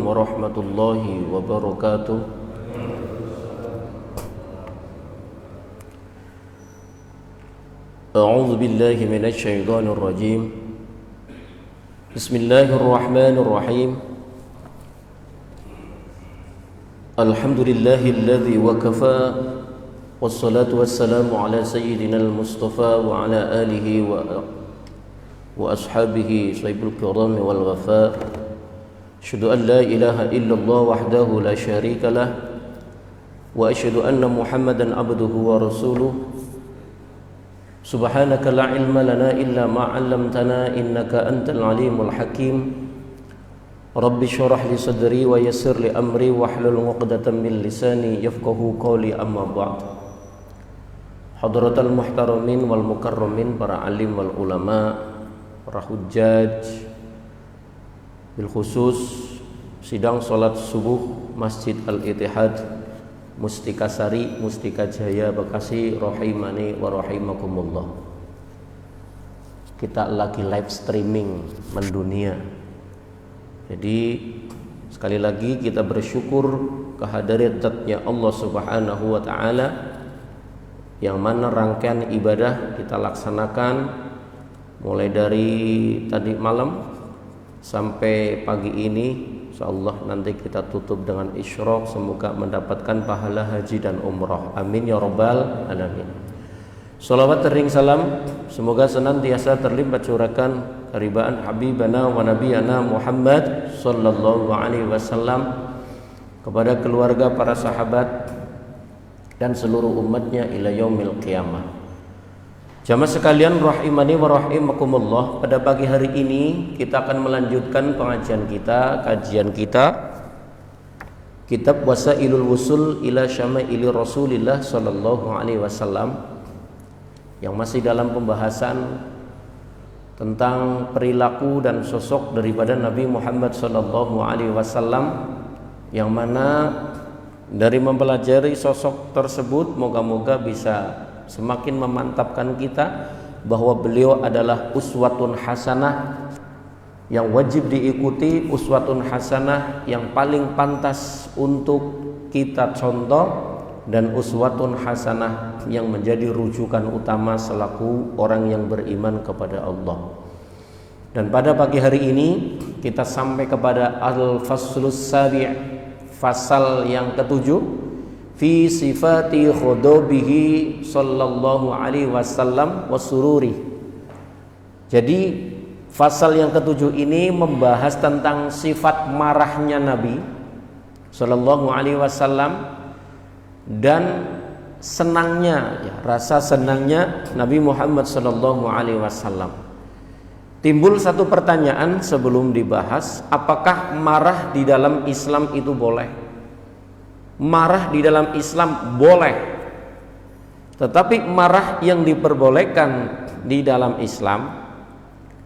warahmatullahi wabarakatuh. A'udzu billahi minasy syaithanir rajim. Bismillahirrahmanirrahim. Alhamdulillahilladzi wa kafa wassalatu wassalamu ala sayyidinal mustafa wa ala alihi wa ashabihi sahibul kiram wal wafa. Asyhadu an la ilaha illallah wahdahu la syarika lah wa asyhadu anna Muhammadan abduhu wa rasuluh. Subhanaka la ilma lana illa ma 'allamtana innaka antal alimul hakim. Rabbi syrah li sadri wa yassir li amri wahlul 'uqdatam min lisani yafqahu qawli, amma ba'd. Hadratal muhtaramin wal mukarramin, para alim wal ulama, para hujjaj, bil khusus sidang salat subuh Masjid Al-Ittihad Mustika Sari, Mustika Jaya, Bekasi, rahimani wa rahimakumullah. Kita lagi live streaming mendunia. Jadi sekali lagi kita bersyukur kehadiratnya Allah Subhanahu wa taala, yang mana rangkaian ibadah kita laksanakan mulai dari tadi malam sampai pagi ini. Insyaallah nanti kita tutup dengan isyraq. Semoga mendapatkan pahala haji dan umrah. Amin ya rabbal alamin. Salawat tering salam semoga senantiasa terlibat curahkan karibaan habibana wa nabiyana Muhammad sallallahu alaihi wasallam kepada keluarga, para sahabat dan seluruh umatnya ila yaumil qiyamah. Jamaah sekalian rahimani wa rahimakumullah, pada pagi hari ini kita akan melanjutkan pengajian kita, kajian kita kitab Wasailul Wusul ila Syama'ili Rasulillah sallallahu alaihi wasallam, yang masih dalam pembahasan tentang perilaku dan sosok daripada Nabi Muhammad sallallahu alaihi wasallam, yang mana dari mempelajari sosok tersebut moga-moga bisa semakin memantapkan kita bahwa beliau adalah uswatun hasanah yang wajib diikuti, uswatun hasanah yang paling pantas untuk kita contoh, dan uswatun hasanah yang menjadi rujukan utama selaku orang yang beriman kepada Allah. Dan pada pagi hari ini kita sampai kepada al-faslus sabi', fasal yang ketujuh, fi sifati khudubihi sallallahu alaihi wasallam wa sururi. Jadi fasal yang ketujuh ini membahas tentang sifat marahnya Nabi sallallahu alaihi wasallam dan senangnya, ya, rasa senangnya Nabi Muhammad sallallahu alaihi wasallam. Timbul satu pertanyaan sebelum dibahas, apakah marah di dalam Islam itu boleh? Marah di dalam Islam boleh, tetapi marah yang diperbolehkan di dalam Islam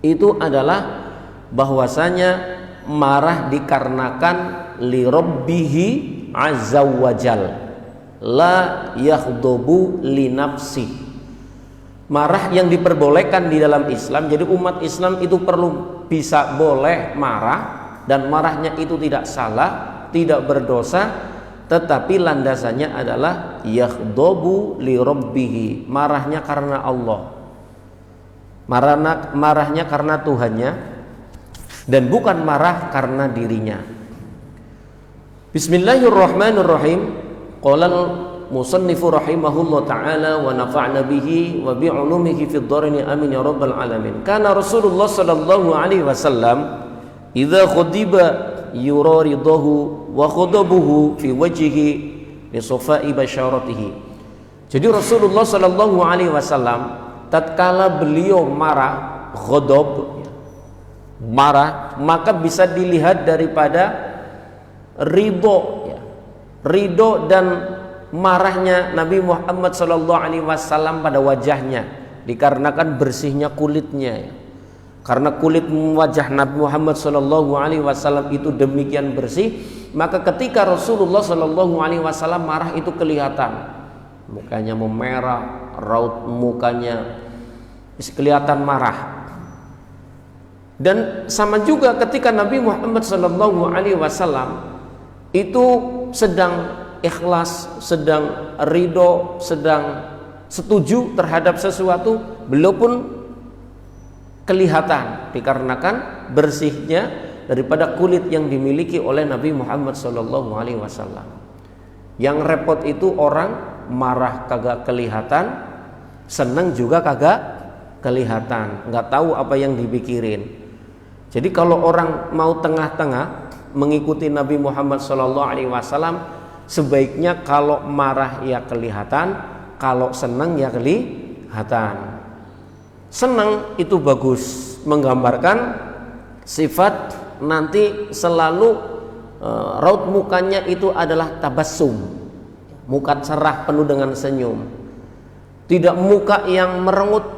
itu adalah bahwasanya marah dikarenakan li rabbihi azza wajal, la yaghdabu li nafsi. Marah yang diperbolehkan di dalam Islam, jadi umat Islam itu perlu bisa boleh marah, dan marahnya itu tidak salah, tidak berdosa, tetapi landasannya adalah yaghdabu li rabbihi, marahnya karena Allah, marahnya karena Tuhannya, dan bukan marah karena dirinya. Bismillahirrahmanirrahim. Qala al-musannifu rahimahullah ta'ala wa nafa'na bihi wa bi'ulumihi fid dharaini amin ya rabbal alamin. Kana Rasulullah sallallahu alaihi wasallam idza khudiba yuraridahu wa khudabuhu fi wajhihi li safai basyaratihi. Jadi Rasulullah sallallahu alaihi wasallam tatkala beliau marah, ghadab, marah, maka bisa dilihat daripada ridho, ya, ridho dan marahnya Nabi Muhammad sallallahu alaihi wasallam pada wajahnya, dikarenakan bersihnya kulitnya, ya. Karena kulit wajah Nabi Muhammad sallallahu alaihi wasallam itu demikian bersih, maka ketika Rasulullah sallallahu alaihi wasallam marah itu kelihatan. Mukanya memerah, raut mukanya kelihatan marah. Dan sama juga ketika Nabi Muhammad SAW itu sedang ikhlas, sedang ridho, sedang setuju terhadap sesuatu, beliau pun kelihatan dikarenakan bersihnya daripada kulit yang dimiliki oleh Nabi Muhammad SAW. Yang repot itu orang marah kagak kelihatan, senang juga kagak kelihatan, nggak tahu apa yang dipikirin. Jadi kalau orang mau tengah-tengah mengikuti Nabi Muhammad SAW, sebaiknya kalau marah ya kelihatan, kalau senang ya kelihatan. Senang itu bagus, menggambarkan sifat nanti selalu raut mukanya itu adalah tabassum, muka cerah penuh dengan senyum, tidak muka yang merengut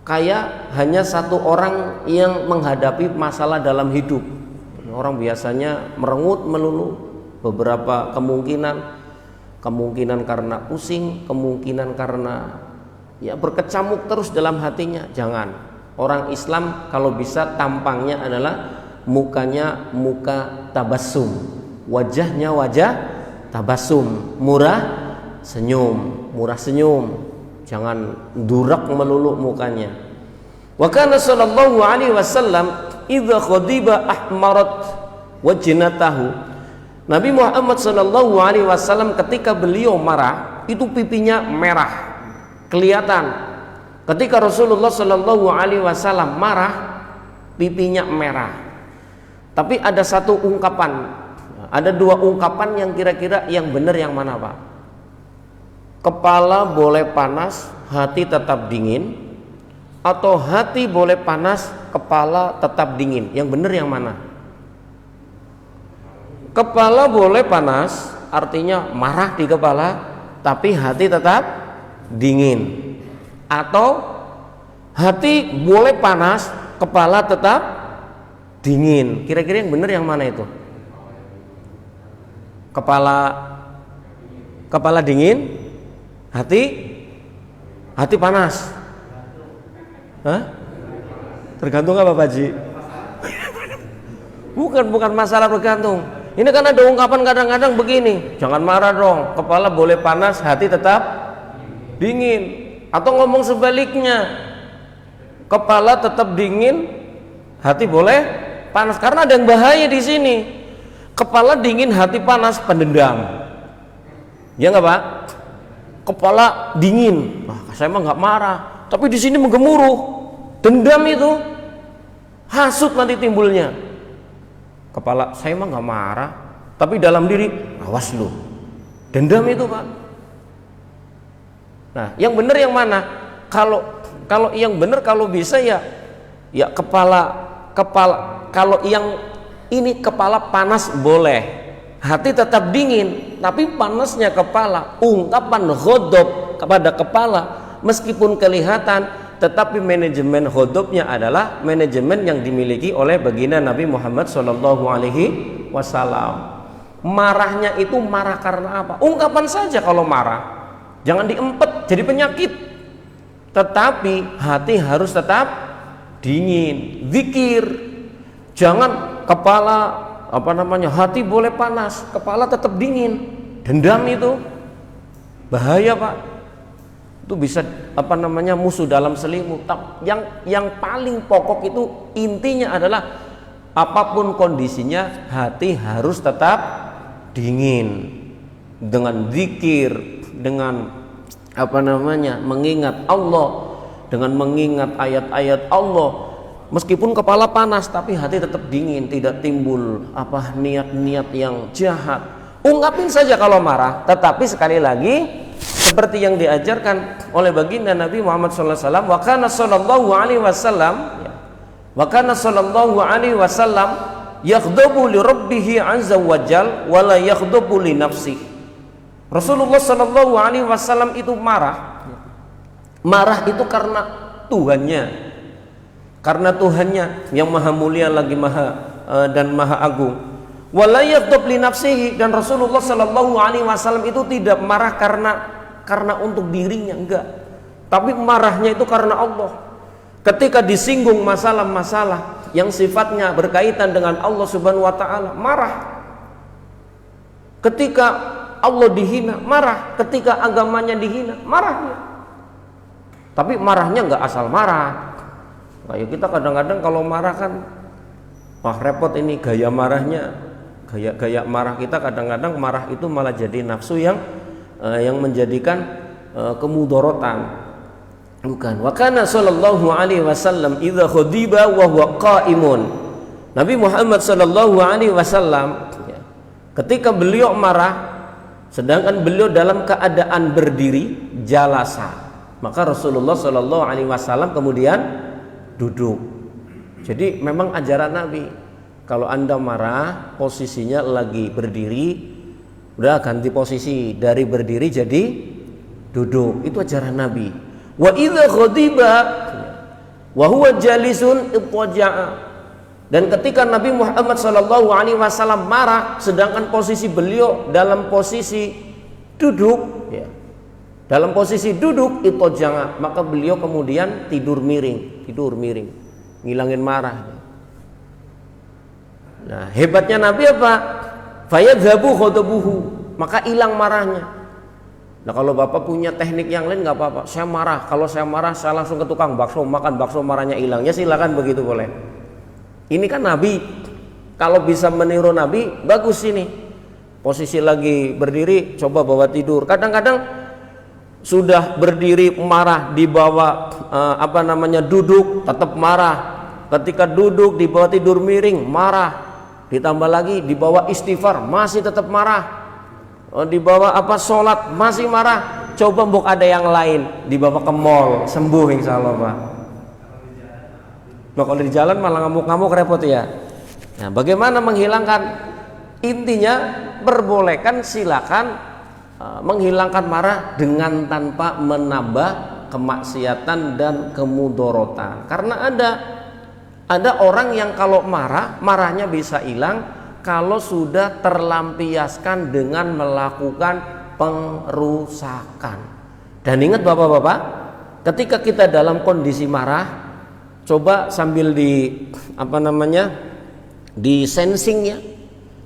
kayak hanya satu orang yang menghadapi masalah dalam hidup. Orang biasanya merengut melulu, beberapa kemungkinan karena pusing, kemungkinan karena ya berkecamuk terus dalam hatinya. Jangan. Orang Islam kalau bisa tampangnya adalah mukanya muka tabassum, wajahnya wajah tabassum, murah senyum, jangan durak melulu mukanya. Wa kana sallallahu alaihi wasallam idza khadiba ahmarat wajnatahu. Nabi Muhammad sallallahu alaihi wasallam ketika beliau marah itu pipinya merah, kelihatan. Ketika Rasulullah sallallahu alaihi wasallam marah, pipinya merah. Tapi ada satu ungkapan, ada dua ungkapan yang kira-kira yang benar yang mana, Pak? Kepala boleh panas, hati tetap dingin, atau hati boleh panas, kepala tetap dingin. Yang benar yang mana? Kepala boleh panas, artinya marah di kepala, tapi hati tetap dingin. Atau hati boleh panas, kepala tetap dingin. Kira-kira yang benar yang mana itu? Kepala dingin, hati panas. Hah? Tergantung apa, Pak Ji? Bukan masalah bergantung. Ini kan ada ungkapan kadang-kadang begini, jangan marah dong, kepala boleh panas, hati tetap dingin. Atau ngomong sebaliknya, kepala tetap dingin, hati boleh panas. Karena ada yang bahaya di sini. Kepala dingin, hati panas, pendendam. Ya nggak, Pak? Kepala dingin, saya mah nggak marah, tapi di sini menggemuruh, dendam itu, hasut nanti timbulnya. Kepala saya mah nggak marah, tapi dalam diri awas lu, dendam itu, Pak. Nah, yang benar yang mana? Kalau yang benar kalau bisa ya kepala kalau yang ini kepala panas boleh, hati tetap dingin, tapi panasnya kepala, ungkapan ghadab kepada kepala meskipun kelihatan, tetapi manajemen ghadabnya adalah manajemen yang dimiliki oleh baginda Nabi Muhammad SAW. Marahnya itu marah karena apa? Ungkapan saja kalau marah, jangan diempet jadi penyakit. Tetapi hati harus tetap dingin, zikir. Jangan kepala hati boleh panas, kepala tetap dingin, dendam itu bahaya, Pak. Itu bisa musuh dalam selimut. Yang paling pokok itu intinya adalah apapun kondisinya hati harus tetap dingin dengan zikir, dengan mengingat Allah, dengan mengingat ayat-ayat Allah. Meskipun kepala panas tapi hati tetap dingin, tidak timbul niat-niat yang jahat. Ungkapin saja kalau marah, tetapi sekali lagi seperti yang diajarkan oleh baginda Nabi Muhammad SAW, wa kana sallallahu alaihi wasallam yaghdabu li rabbih azza wa jal wa la yaghdabu li nafsi. Rasulullah sallallahu alaihi wasallam itu marah itu karena Tuhannya yang maha mulia lagi dan maha agung. Wa la yaghdab li nafsihi, dan Rasulullah sallallahu alaihi wasallam itu tidak marah karena untuk dirinya, enggak. Tapi marahnya itu karena Allah. Ketika disinggung masalah-masalah yang sifatnya berkaitan dengan Allah Subhanahu wa taala, marah. Ketika Allah dihina, marah. Ketika agamanya dihina, marah dia. Tapi marahnya nggak asal marah. Kayak kita kadang-kadang kalau marah kan, wah repot ini gaya marahnya. Gaya marah kita kadang-kadang marah itu malah jadi nafsu yang menjadikan kemudorotan. Bukan. Wa kana sallallahu alaihi wasallam idza khadiba wa huwa qaimun. Nabi Muhammad sallallahu alaihi wasallam ketika beliau marah sedangkan beliau dalam keadaan berdiri, jalasa. Maka Rasulullah sallallahu alaihi wasallam kemudian duduk. Jadi memang ajaran Nabi, kalau Anda marah posisinya lagi berdiri, udah ganti posisi dari berdiri jadi duduk. Itu ajaran Nabi. Wa idza ghadiba wa huwa jalisun ittaja'a. Dan ketika Nabi Muhammad sallallahu alaihi wasallam marah sedangkan posisi beliau dalam posisi duduk, ya. Dalam posisi duduk ittaja'a, maka beliau kemudian tidur miring, ngilangin marah. Nah, hebatnya Nabi apa? Fayadhabu ghadabuhu, maka hilang marahnya. Nah, kalau Bapak punya teknik yang lain nggak apa-apa. Saya marah, kalau saya marah saya langsung ke tukang bakso, makan bakso, marahnya hilang. Ya silakan begitu boleh. Ini kan Nabi. Kalau bisa meniru Nabi, bagus ini. Posisi lagi berdiri, coba bawa tidur. Kadang-kadang sudah berdiri marah, dibawa duduk, tetap marah. Ketika duduk dibawa tidur miring, marah. Ditambah lagi dibawa istighfar, masih tetap marah. Dibawa sholat masih marah. Coba mbok ada yang lain, dibawa ke mall, sembuh insya Allah Pak. Nah, kalau di jalan malah ngamuk-ngamuk repot ya. Nah, bagaimana menghilangkan? Intinya perbolehkan, silakan menghilangkan marah dengan tanpa menambah kemaksiatan dan kemudorotan. Karena ada orang yang kalau marahnya bisa hilang kalau sudah terlampiaskan dengan melakukan pengrusakan. Dan ingat Bapak-bapak, ketika kita dalam kondisi marah, coba sambil di sensing ya,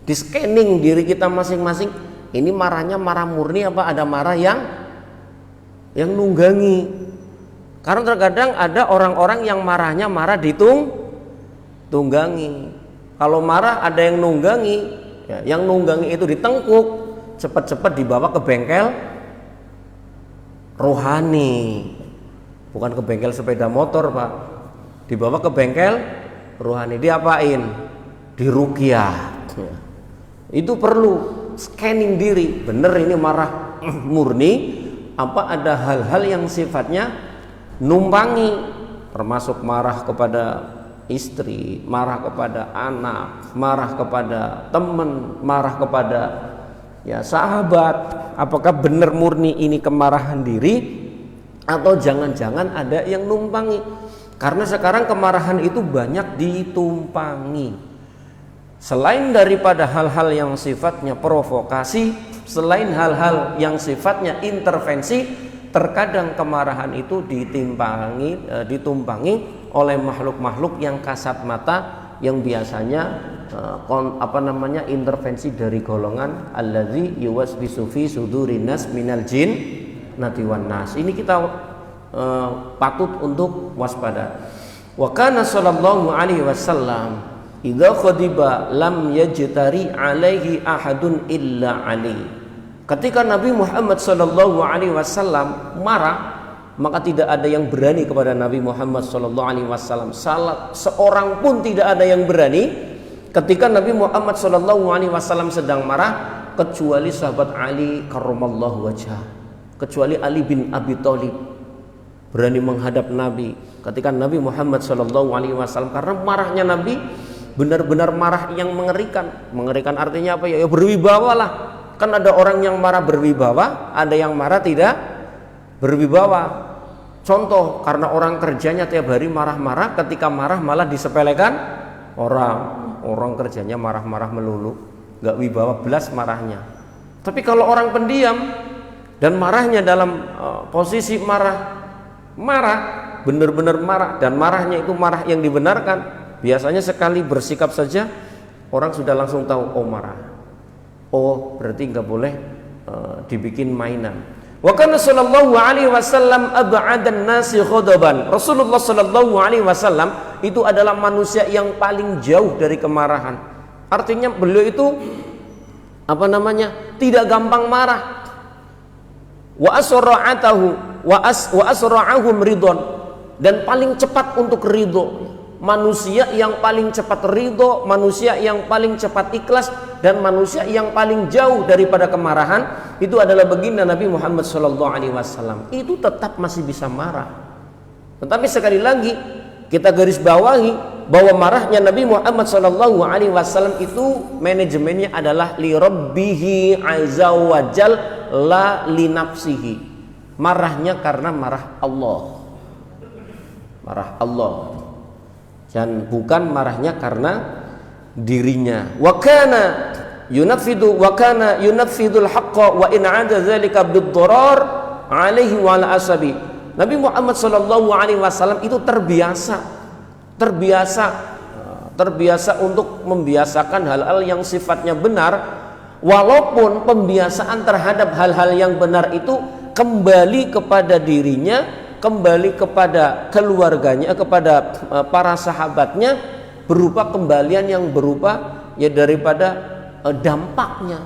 di scanning diri kita masing-masing. Ini marahnya marah murni apa ada marah yang nunggangi? Karena terkadang ada orang-orang yang marahnya marah ditunggangi. Kalau marah ada yang nunggangi, ya, yang nunggangi itu ditengkuk, cepat-cepat dibawa ke bengkel rohani, bukan ke bengkel sepeda motor Pak, dibawa ke bengkel rohani. Diapain? Diruqyah. Ya. Itu perlu scanning diri, bener ini marah murni apa ada hal-hal yang sifatnya numpangi, termasuk marah kepada istri, marah kepada anak, marah kepada teman, marah kepada sahabat. Apakah benar murni ini kemarahan diri atau jangan-jangan ada yang numpangi? Karena sekarang kemarahan itu banyak ditumpangi. Selain daripada hal-hal yang sifatnya provokasi, selain hal-hal yang sifatnya intervensi, terkadang kemarahan itu ditumpangi oleh makhluk-makhluk yang kasat mata, yang biasanya intervensi dari golongan allazi yuwaswisu fi sudurin nas minal jin natiwan nas. Ini kita patut untuk waspada. Wa kana sallallahu alaihi wasallam idza khadiba lam yajtari alaihi ahadun illa ali. Ketika Nabi Muhammad sallallahu alaihi wasallam marah, maka tidak ada yang berani kepada Nabi Muhammad SAW. Seorang pun tidak ada yang berani ketika Nabi Muhammad SAW sedang marah, kecuali sahabat Ali karramallahu wajhah, kecuali Ali bin Abi Thalib berani menghadap Nabi ketika Nabi Muhammad SAW, karena marahnya Nabi benar-benar marah yang mengerikan. Mengerikan artinya apa ya? Berwibawa lah. Kan ada orang yang marah berwibawa, ada yang marah tidak berwibawa. Contoh, karena orang kerjanya tiap hari marah-marah, ketika marah malah disepelekan orang kerjanya marah-marah melulu, gak wibawa belas marahnya. Tapi kalau orang pendiam dan marahnya dalam posisi marah benar-benar marah, dan marahnya itu marah yang dibenarkan, biasanya sekali bersikap saja orang sudah langsung tahu oh marah. Oh berarti nggak boleh dibikin mainan. Wa kana sallallahu alaihi wasallam ab'adan nasi ghadaban. Rasulullah sallallahu alaihi wasallam itu adalah manusia yang paling jauh dari kemarahan. Artinya beliau itu tidak gampang marah. Wa asra'atahu wa asra'ahum ridon, dan paling cepat untuk ridho. Manusia yang paling cepat ridho, manusia yang paling cepat ikhlas, dan manusia yang paling jauh daripada kemarahan itu adalah baginda Nabi Muhammad SAW. Itu tetap masih bisa marah. Tetapi sekali lagi kita garis bawahi bahwa marahnya Nabi Muhammad SAW itu manajemennya adalah li rabbihi azza wa jal, la li nafsihi. Marahnya karena marah Allah. Marah Allah. Dan bukan marahnya karena dirinya. Wa kana yunafidul haqqa wa in 'ada dzalika bid-dharar 'alaihi wa 'ala asabi. Nabi Muhammad SAW itu terbiasa untuk membiasakan hal-hal yang sifatnya benar, walaupun pembiasaan terhadap hal-hal yang benar itu kembali kepada dirinya, kembali kepada keluarganya, kepada para sahabatnya, berupa kembalian yang berupa ya daripada dampaknya.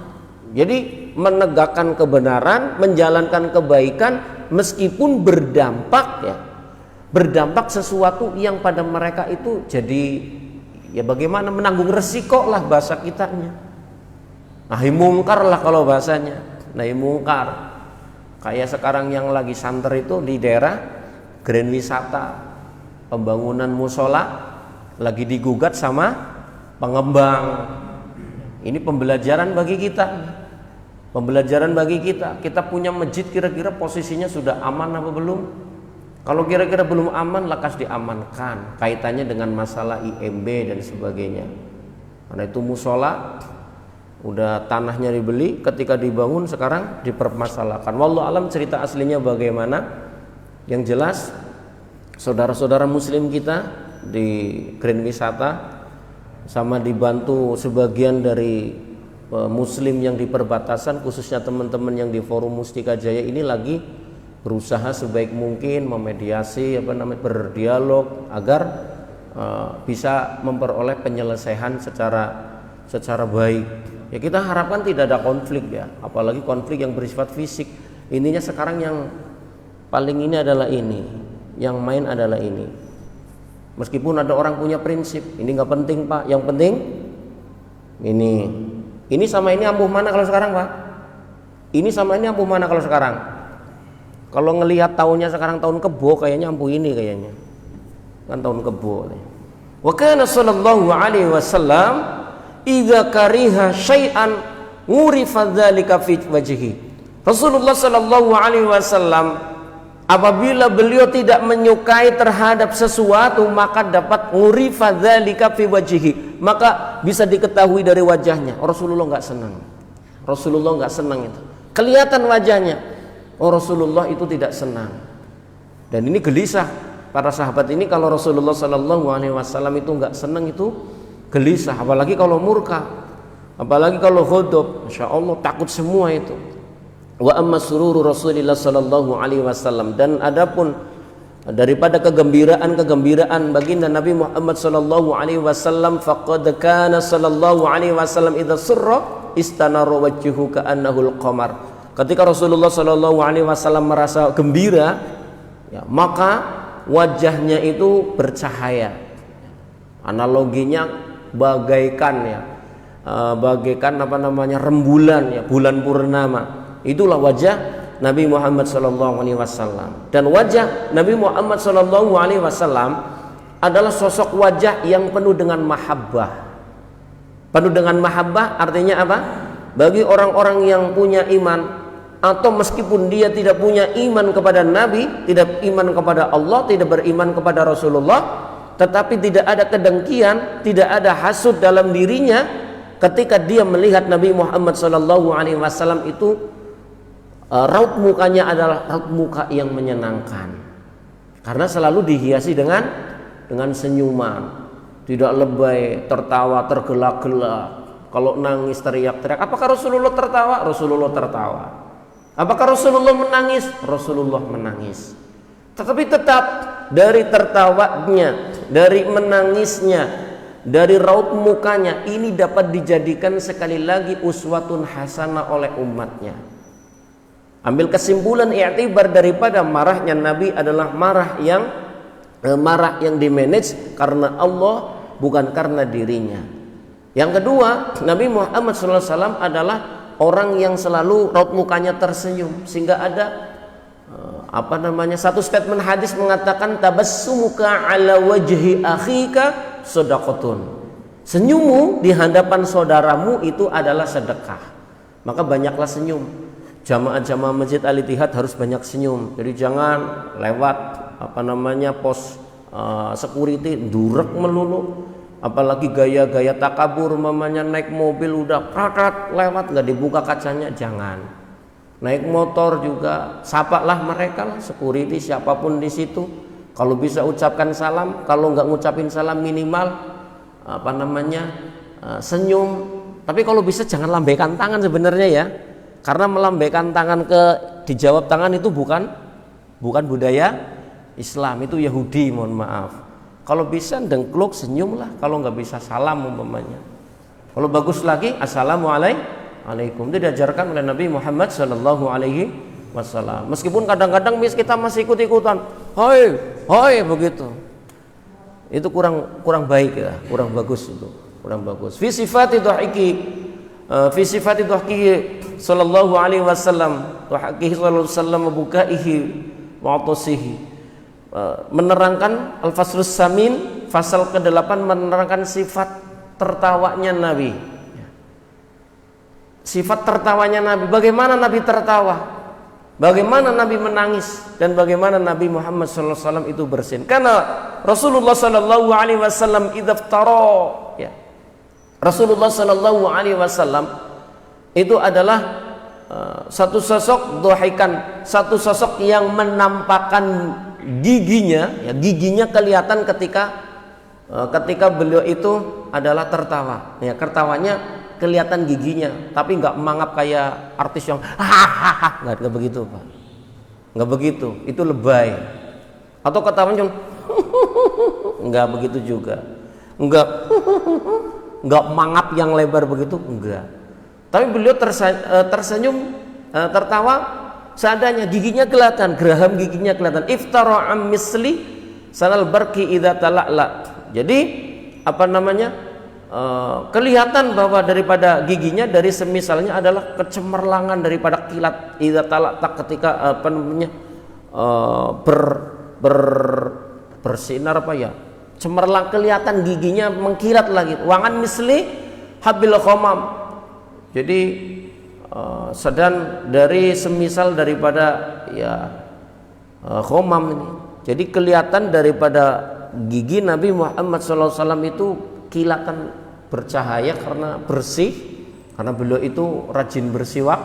Jadi menegakkan kebenaran, menjalankan kebaikan meskipun berdampak sesuatu yang pada mereka itu jadi ya bagaimana menanggung resiko lah bahasa kitanya. Nahi mungkar lah kalau bahasanya. Nahi mungkar. Kayak sekarang yang lagi santer itu di daerah Grand Wisata, pembangunan musola lagi digugat sama pengembang. Ini pembelajaran bagi kita. Pembelajaran bagi kita. Kita punya masjid kira-kira posisinya sudah aman apa belum? Kalau kira-kira belum aman, lekas diamankan. Kaitannya dengan masalah IMB dan sebagainya. Karena itu musola udah tanahnya dibeli, ketika dibangun sekarang dipermasalahkan. Wallahu alam cerita aslinya bagaimana. Yang jelas saudara-saudara muslim kita di Grand Wisata sama dibantu sebagian dari muslim yang di perbatasan, khususnya teman-teman yang di Forum Mustika Jaya ini lagi berusaha sebaik mungkin memediasi berdialog agar bisa memperoleh penyelesaian secara baik. Ya kita harapkan tidak ada konflik ya, apalagi konflik yang bersifat fisik. Intinya sekarang yang paling ini adalah ini, yang main adalah ini. Meskipun ada orang punya prinsip, ini nggak penting pak, yang penting ini. Ini sama ini ampuh mana kalau sekarang pak? Ini sama ini ampuh mana kalau sekarang? Kalau ngelihat tahunnya sekarang tahun kebo, kayaknya ampuh ini kayaknya. Kan tahun kebo. Wa kana sallallahu alaihi wasallam idza kariha syai'an ngurifa dzalika fi wajhihi. Rasulullah sallallahu alaihi wasallam apabila beliau tidak menyukai terhadap sesuatu, maka dapat ngurifa dzalika fi wajhihi, maka bisa diketahui dari wajahnya. Rasulullah enggak senang. Rasulullah enggak senang itu. Kelihatan wajahnya. Oh Rasulullah itu tidak senang. Dan ini gelisah para sahabat ini kalau Rasulullah sallallahu alaihi wasallam itu enggak senang itu gelisah, apalagi kalau murka, apalagi kalau ghadab, insyaallah takut semua itu. Wa amma sururu Rasulillah sallallahu alaihi wasallam, dan adapun daripada kegembiraan baginda Nabi Muhammad sallallahu alaihi wasallam, faqad kana sallallahu alaihi wasallam idza surra istanara wajhuhu ka'annahu al-qamar. Ketika Rasulullah sallallahu alaihi wasallam merasa gembira, ya, maka wajahnya itu bercahaya. Analoginya bagaikan rembulan ya, bulan purnama. Itulah wajah Nabi Muhammad SAW. Dan wajah Nabi Muhammad SAW adalah sosok wajah yang penuh dengan mahabbah. Penuh dengan mahabbah artinya apa? Bagi orang-orang yang punya iman, atau meskipun dia tidak punya iman kepada Nabi, tidak iman kepada Allah, tidak beriman kepada Rasulullah, tetapi tidak ada kedengkian, tidak ada hasud dalam dirinya ketika dia melihat Nabi Muhammad SAW itu raut mukanya adalah raut muka yang menyenangkan, karena selalu dihiasi dengan senyuman. tidak lebay, tertawa tergelak-gelak. Kalau nangis teriak-teriak. Apakah Rasulullah tertawa? Rasulullah tertawa. Apakah Rasulullah menangis? Rasulullah menangis. Tetapi tetap dari tertawanya, dari menangisnya, dari raut mukanya, ini dapat dijadikan sekali lagi uswatun hasanah oleh umatnya. Ambil kesimpulan i'tibar daripada marahnya Nabi adalah marah yang dimanage karena Allah, bukan karena dirinya. Yang kedua, Nabi Muhammad SAW adalah orang yang selalu raut mukanya tersenyum, sehingga ada satu statement hadis mengatakan tabassumuka ala wajhi akhika shadaqatun. Senyummu di hadapan saudaramu itu adalah sedekah. Maka banyaklah senyum. Jamaah-jamaah Masjid Al-Ittihad harus banyak senyum. Jadi jangan lewat pos security durek melulu. Apalagi gaya-gaya takabur, naik mobil udah prat lewat nggak dibuka kacanya, jangan. Naik motor juga sapalah mereka lah, security siapapun di situ. Kalau bisa ucapkan salam, kalau nggak ngucapin salam minimal senyum. Tapi kalau bisa jangan lambaikan tangan sebenarnya ya, karena melambaikan tangan dijawab tangan itu bukan budaya Islam, itu Yahudi, mohon maaf. Kalau bisa dengkluk, senyumlah. Kalau nggak bisa salam umpamanya. Kalau bagus lagi assalamualaikum. Itu diajarkan oleh Nabi Muhammad Sallallahu Alaihi Wasallam. Meskipun kadang-kadang kita masih ikut-ikutan, hoi begitu. Itu kurang baik ya, kurang bagus itu, kurang bagus. Fi sifati dhahiki Sallallahu Alaihi Wasallam, dhahiki Sallallahu Alaihi Wasallam, bukaihi wa atasihi. Menerangkan Al-Faslus Samin, pasal ke-8 menerangkan sifat tertawanya Nabi. Sifat tertawanya Nabi, bagaimana Nabi tertawa, bagaimana Nabi menangis, dan bagaimana Nabi Muhammad SAW itu bersin. Karena Rasulullah SAW Rasulullah SAW itu adalah satu sosok dhahikan, satu sosok yang menampakkan giginya kelihatan ketika beliau itu adalah tertawa. Ya, tertawanya kelihatan giginya, tapi nggak mangap kayak artis yang hahaha, nggak begitu Pak, nggak begitu, itu lebay. Atau ketawanya nggak begitu juga, nggak mangap yang lebar begitu, enggak. Tapi beliau tersenyum, tertawa seadanya, giginya kelihatan, geraham giginya kelihatan. Iftara am misli sanal barki idza tala'la. Jadi kelihatan bahwa daripada giginya, dari semisalnya adalah kecemerlangan daripada kilat idza tala'ta, ketika bersinar cemerlang, kelihatan giginya mengkilat lagi. Wangan misli habil khamam. Jadi sedang dari semisal daripada khomam ini. Jadi kelihatan daripada gigi Nabi Muhammad SAW itu kilatan bercahaya karena bersih, karena beliau itu rajin bersiwak.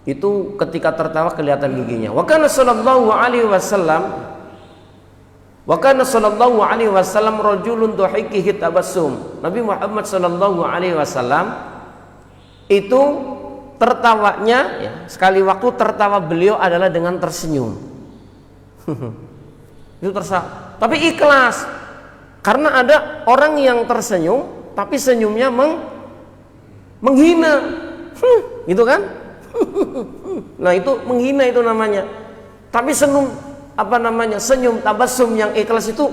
Itu ketika tertawa kelihatan giginya. Wa kana sallallahu alaihi wasallam rajulun dhahikihi tabassum. Nabi Muhammad sallallahu alaihi wasallam itu tertawanya sekali waktu tertawa beliau adalah dengan tersenyum. Itu tapi ikhlas. Karena ada orang yang tersenyum tapi senyumnya menghina. Gitu kan? Nah, itu menghina itu namanya. Tapi senyum tabassum yang ikhlas itu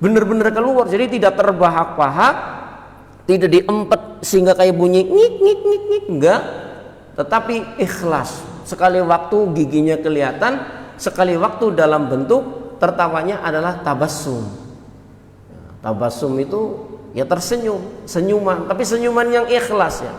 benar-benar keluar. Jadi tidak terbahak-bahak, tidak diempet sehingga kayak bunyi ngik, enggak, tetapi ikhlas. Sekali waktu giginya kelihatan, sekali waktu dalam bentuk tertawanya adalah tabassum. Tabassum itu ya tersenyum, senyuman, tapi senyuman yang ikhlas ya.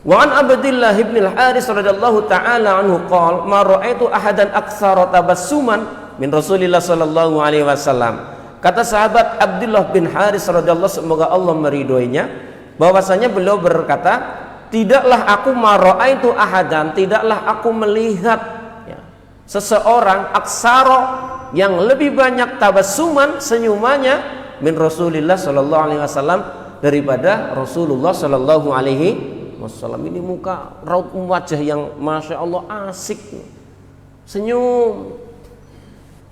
Wa an Abdillah bin Al-Haris radhiyallahu taala anhu qala ma ra'aitu ahadan aktsara tabassuman min Rasulillah sallallahu alaihi wasallam. Kata sahabat Abdullah bin Haris radhiyallahu, semoga Allah meridhoinya, bahwasanya beliau berkata, tidaklah aku mara'aitu ahadan, tidaklah aku melihat seseorang aksaro yang lebih banyak tabassuman senyumannya min Rasulillah sallallahu alaihi wasallam, daripada Rasulullah sallallahu alaihi wasallam. Ini muka raut wajah yang masya Allah asik, senyum,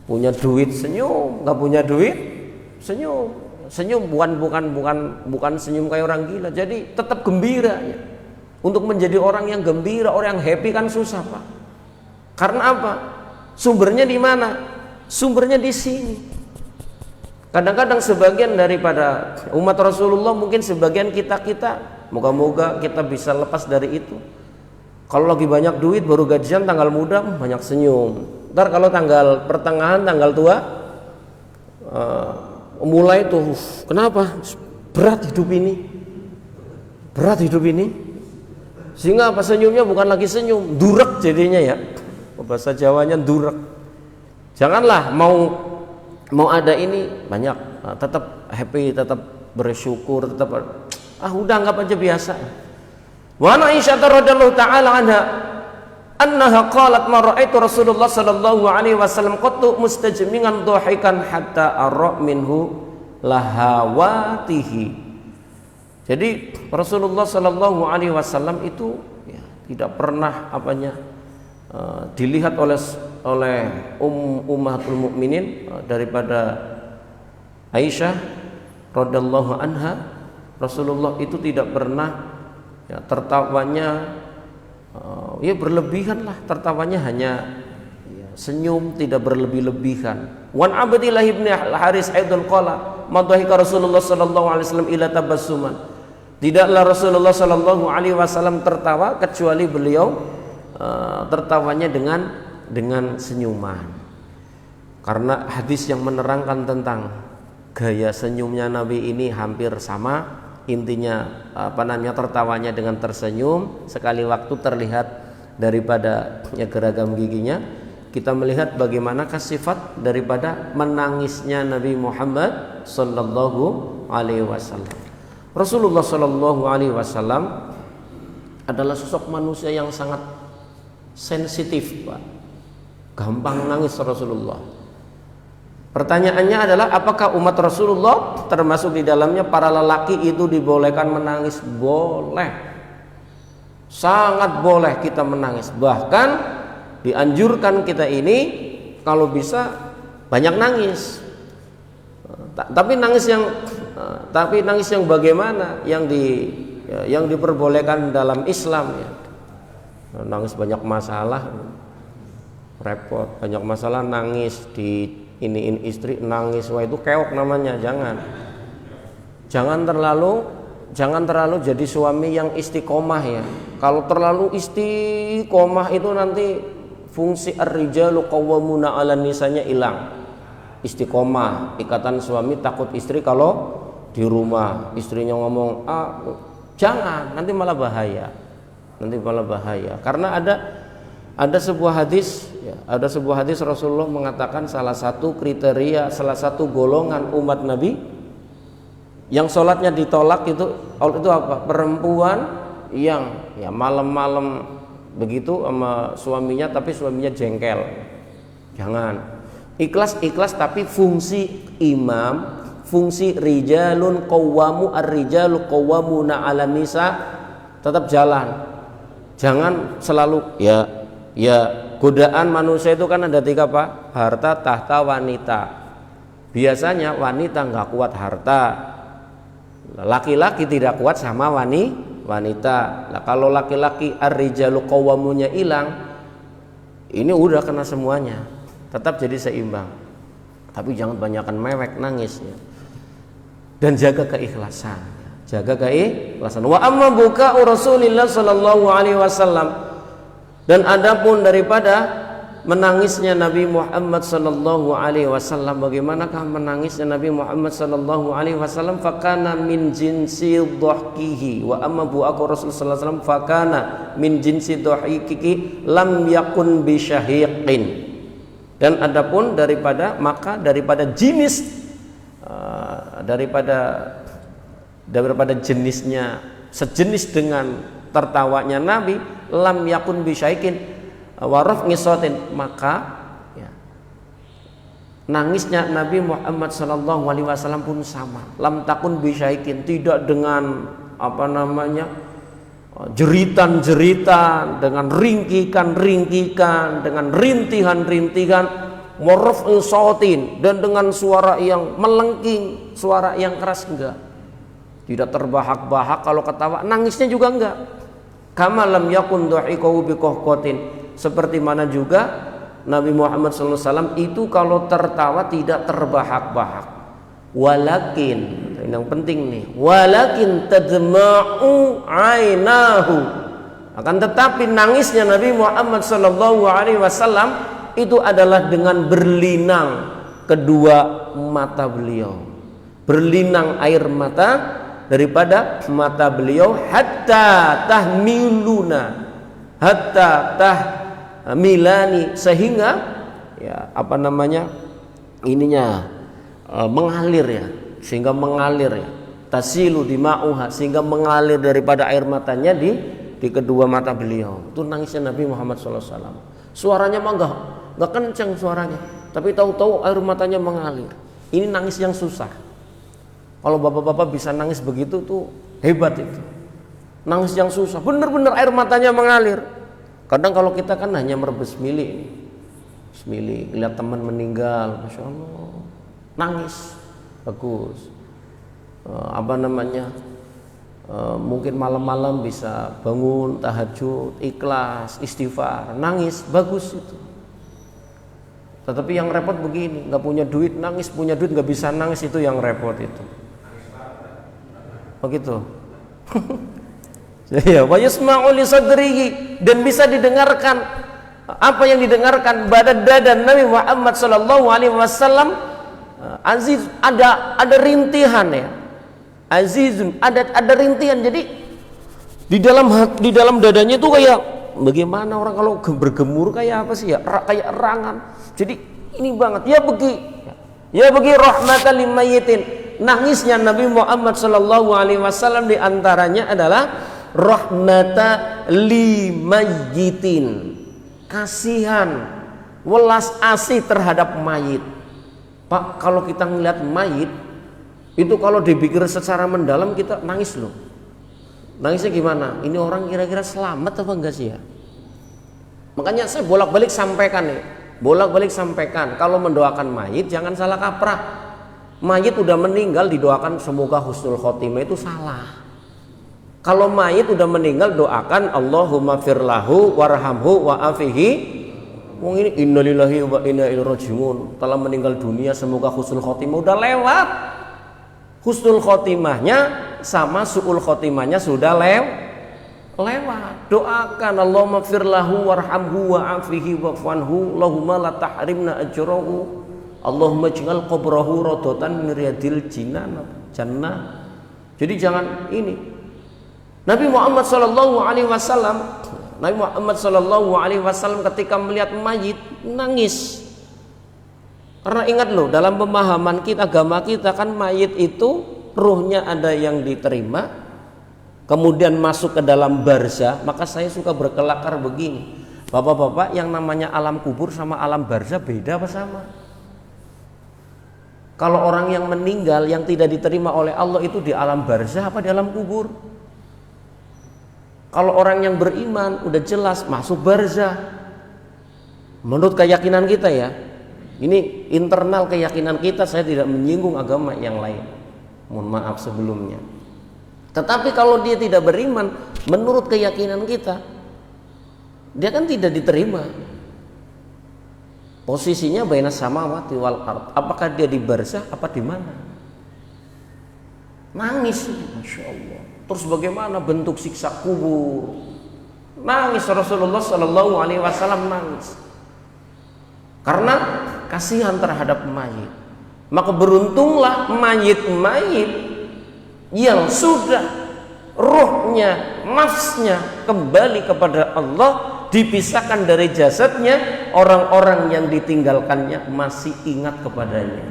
punya duit senyum, nggak punya duit senyum, senyum bukan senyum kayak orang gila. Jadi tetap gembira ya. Untuk menjadi orang yang gembira, orang yang happy kan susah, Pak. Karena apa? Sumbernya di mana? Sumbernya di sini. Kadang-kadang sebagian daripada umat Rasulullah, mungkin sebagian kita, moga-moga kita bisa lepas dari itu. Kalau lagi banyak duit, baru gajian tanggal muda, banyak senyum. Ntar kalau tanggal pertengahan, tanggal tua, mulai tuh, kenapa? Berat hidup ini. Sehingga apa, senyumnya bukan lagi senyum, durek jadinya ya. Bahasa Jawanya durek. Janganlah mau ada ini banyak, tetap happy, tetap bersyukur, tetap udah anggap aja biasa. Wa Aisyah radhiyallahu taala anha qalat ma ra'aitu Rasulullah sallallahu alaihi wasallam qattu mustajmi'an dhahikan hatta ara minhu lahawatihi. Jadi Rasulullah sallallahu alaihi wasallam itu ya, tidak pernah dilihat oleh ummahatul mukminin daripada Aisyah radhiyallahu anha, Rasulullah itu tidak pernah ya, tertawanya ya berlebihan lah, tertawanya hanya ya, senyum, tidak berlebih-lebihan. Wan Abdillah ibn Haris aidan qala madhahika Rasulullah sallallahu alaihi wasallam ila tabassuman. Tidaklah Rasulullah sallallahu alaihi wasallam tertawa kecuali beliau tertawanya dengan senyuman. Karena hadis yang menerangkan tentang gaya senyumnya Nabi ini hampir sama, intinya tertawanya dengan tersenyum, sekali waktu terlihat daripada ya, geragam giginya. Kita melihat bagaimanakah sifat daripada menangisnya Nabi Muhammad sallallahu alaihi wasallam. Rasulullah sallallahu alaihi wasallam adalah sosok manusia yang sangat sensitif, Pak. Gampang nangis Rasulullah. Pertanyaannya adalah apakah umat Rasulullah termasuk di dalamnya para lelaki itu dibolehkan menangis? Boleh. Sangat boleh kita menangis. Bahkan dianjurkan kita ini kalau bisa banyak nangis. Tapi nangis yang bagaimana? Yang diperbolehkan dalam Islam ya. Nangis banyak masalah repot, banyak masalah nangis, di iniin istri nangis, wah itu keok namanya. Jangan terlalu jadi suami yang istiqomah ya. Kalau terlalu istiqomah itu nanti fungsi ar-rijalu qawwamuna 'alan nisanya hilang. Istiqomah, ikatan suami takut istri kalau di rumah istrinya ngomong jangan, nanti malah bahaya. Karena ada sebuah hadis ya, Rasulullah mengatakan salah satu kriteria, salah satu golongan umat Nabi yang sholatnya ditolak itu apa? Perempuan yang ya malam-malam begitu sama suaminya tapi suaminya jengkel. Jangan. Ikhlas tapi fungsi imam, fungsi rijalun qawwamu ar-rijalu qawwamuna 'alan nisa tetap jalan. Jangan selalu ya godaan manusia itu kan ada 3, Pak. Harta, tahta, wanita. Biasanya wanita nggak kuat harta, laki-laki tidak kuat sama wanita. Nah, kalau laki-laki ar-rijalu qawwamunya hilang, ini udah kena semuanya. Tetap jadi seimbang. Tapi jangan banyakkan mewek nangis ya. Dan jaga keikhlasan. Wa amma buka'u Rasulillah sallallahu alaihi wasallam, dan adapun daripada menangisnya Nabi Muhammad sallallahu alaihi wasallam, bagaimanakah menangisnya Nabi Muhammad sallallahu alaihi wasallam? Fakana min jinsi dhahkihi. Wa amma bu'aku Rasul sallallahu alaihi wasallam fakana min jinsi dhahkihi lam yakun bi syahiqin. Dan adapun daripada jenis daripada jenisnya sejenis dengan tertawanya Nabi, lam yakun bi syaiqin waraf ngisatin, maka ya, Nangisnya Nabi Muhammad SAW pun sama. Lam takun bisyaikin, tidak dengan jeritan-jeritan, dengan ringkikan-ringkikan, dengan rintihan-rintihan, waraf'il sautin, dan dengan suara yang melengking, suara yang keras, enggak. Tidak terbahak-bahak kalau ketawa, nangisnya juga enggak. Kama lam yakun dhahiqahu biqahqatin, seperti mana juga Nabi Muhammad SAW itu kalau tertawa tidak terbahak-bahak. Walakin, yang penting nih, walakin tadma'u ainahu, akan tetapi nangisnya Nabi Muhammad SAW itu adalah dengan berlinang kedua mata beliau, berlinang air mata daripada mata beliau, hatta milani, sehingga mengalir ya, sehingga mengalir ya, tasilu dima'uha, sehingga mengalir daripada air matanya di kedua mata beliau. Itu nangisnya Nabi Muhammad SAW. Suaranya mah enggak kencang suaranya, tapi tahu-tahu air matanya mengalir. Ini nangis yang susah. Kalau bapak-bapak bisa nangis begitu tuh hebat itu. Nangis yang susah, bener-bener air matanya mengalir. Kadang kalau kita kan hanya merebus mili, lihat teman meninggal, masya Allah, nangis, bagus. Mungkin malam-malam bisa bangun tahajud, ikhlas, istighfar, nangis, bagus itu. Tetapi yang repot begini, nggak punya duit nangis, punya duit nggak bisa nangis, itu yang repot itu. Begitu. Ya, wa yasma'u li sadrihi, dan bisa didengarkan apa yang didengarkan dada Nabi Muhammad sallallahu alaihi wasallam. Aziz, ada rintihan ya. Azizun, ada rintihan. Jadi di dalam dadanya itu kayak bagaimana orang kalau bergemur kayak apa sih ya? Kayak erangan. Jadi ini banget. Ya bagi rahmatan lil mayyitin. Nangisnya Nabi Muhammad sallallahu alaihi wasallam di antaranya adalah rahmata limayyitin, kasihan, welas asih terhadap mayit. Pak, kalau kita ngelihat mayit itu kalau dipikir secara mendalam kita nangis loh. Nangisnya gimana? Ini orang kira-kira selamat apa enggak sih ya? Makanya saya bolak-balik sampaikan, kalau mendoakan mayit jangan salah kaprah. Mayit udah meninggal didoakan semoga husnul khotimah, itu salah. Kalau mayit udah meninggal doakan Allahumma firlahu warhamhu wa'afihi. Ini innalillahi wa inna ilaihi rajiun, telah meninggal dunia semoga husnul khotimah, udah lewat. Husnul khotimahnya sama su'ul khotimahnya sudah lewat. Doakan Allahumma firlahu warhamhu wa'afihi wa'fanhu Allahumma la tahrimna ajrahu Allahumma ij'al qabrahu radatan min riyadil jannah. Jadi jangan ini. Nabi Muhammad sallallahu alaihi wasallam ketika melihat mayit nangis. Karena ingat loh, dalam pemahaman kita, agama kita kan mayit itu ruhnya ada yang diterima, kemudian masuk ke dalam barzah. Maka saya suka berkelakar begini, bapak-bapak, yang namanya alam kubur sama alam barzah beda apa sama? Kalau orang yang meninggal yang tidak diterima oleh Allah itu di alam barzah apa di alam kubur? Kalau orang yang beriman udah jelas masuk barzah. Menurut keyakinan kita ya, ini internal keyakinan kita, saya tidak menyinggung agama yang lain, mohon maaf sebelumnya. Tetapi kalau dia tidak beriman, menurut keyakinan kita, dia kan tidak diterima. Posisinya baina samawati wal ard. Apakah dia di barzah apa di mana? Nangis, masya Allah. Terus bagaimana bentuk siksa kubur? Nangis Rasulullah Sallallahu Alaihi Wasallam nangis karena kasihan terhadap mayit. Maka beruntunglah mayit-mayit yang sudah ruhnya, nafsnya kembali kepada Allah, dipisahkan dari jasadnya. Orang-orang yang ditinggalkannya masih ingat kepadanya,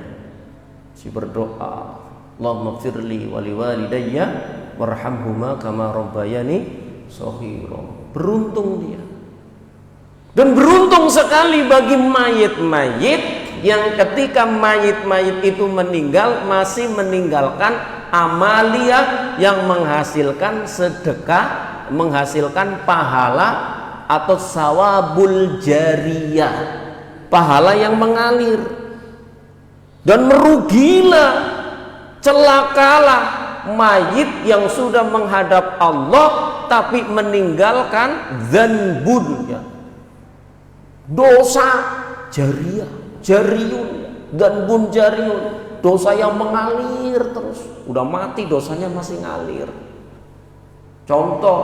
si berdoa, Allahumma firli wali walidayya warhamhuma kama rabbayani shaghira. Beruntung dia. Dan beruntung sekali bagi mayit-mayit yang ketika mayit-mayit itu meninggal masih meninggalkan amalia yang menghasilkan sedekah, menghasilkan pahala atau sawabul jariyah, pahala yang mengalir. Dan merugilah, celakalah mayit yang sudah menghadap Allah tapi meninggalkan dzanbun, ya, dosa jariyah, jariyun, dzanbun jariyun, dosa yang mengalir terus. Udah mati dosanya masih ngalir. Contoh,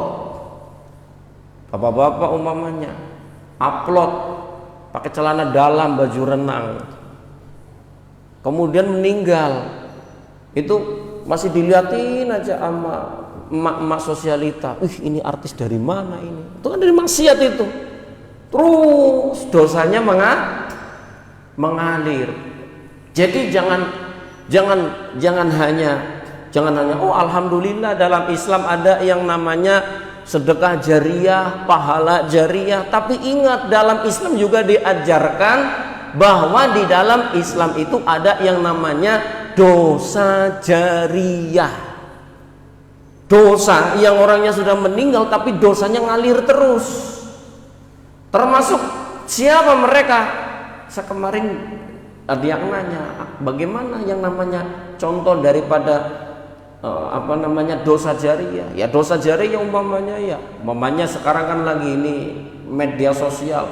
bapak-bapak umpamanya upload pakai celana dalam, baju renang, kemudian meninggal, itu masih diliatin aja sama emak-emak sosialita. Ini artis dari mana ini? Itu kan dari maksiat itu. Terus dosanya mengalir. Jadi jangan hanya oh alhamdulillah dalam Islam ada yang namanya sedekah jariyah, pahala jariyah. Tapi ingat, dalam Islam juga diajarkan bahwa di dalam Islam itu ada yang namanya dosa jariyah. Dosa yang orangnya sudah meninggal tapi dosanya ngalir terus. Termasuk siapa mereka? Saya kemarin ada yang nanya, bagaimana yang namanya contoh daripada dosa jariyah? Ya dosa jariyah umpamanya sekarang kan lagi ini media sosial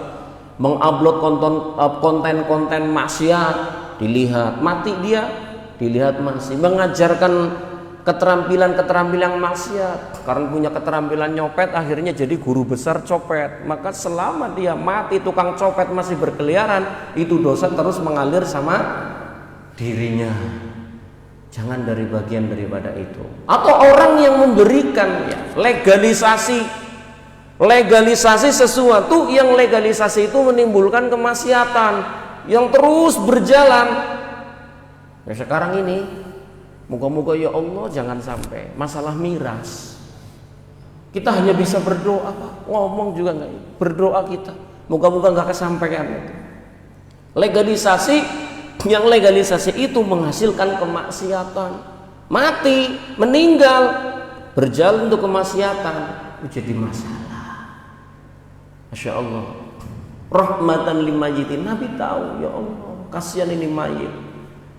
mengupload konten-konten maksiat, dilihat mati dia, dilihat masih mengajarkan keterampilan maksiat. Karena punya keterampilan nyopet, akhirnya jadi guru besar copet. Maka selama dia mati tukang copet masih berkeliaran, itu dosa terus mengalir sama dirinya. Jangan dari bagian daripada itu. Atau orang yang memberikan legalisasi sesuatu yang legalisasi itu menimbulkan kemaksiatan yang terus berjalan. Ya sekarang ini moga-moga ya Allah jangan sampai masalah miras. Kita hanya bisa berdoa, ngomong juga enggak, berdoa kita. Moga-moga enggak kesampaian itu. Legalisasi itu menghasilkan kemaksiatan. Mati, meninggal, berjalan untuk kemaksiatan, itu jadi masalah. Masya Allah. Rahmatan limayitin. Nabi tahu, ya Allah, kasihan ini mayit.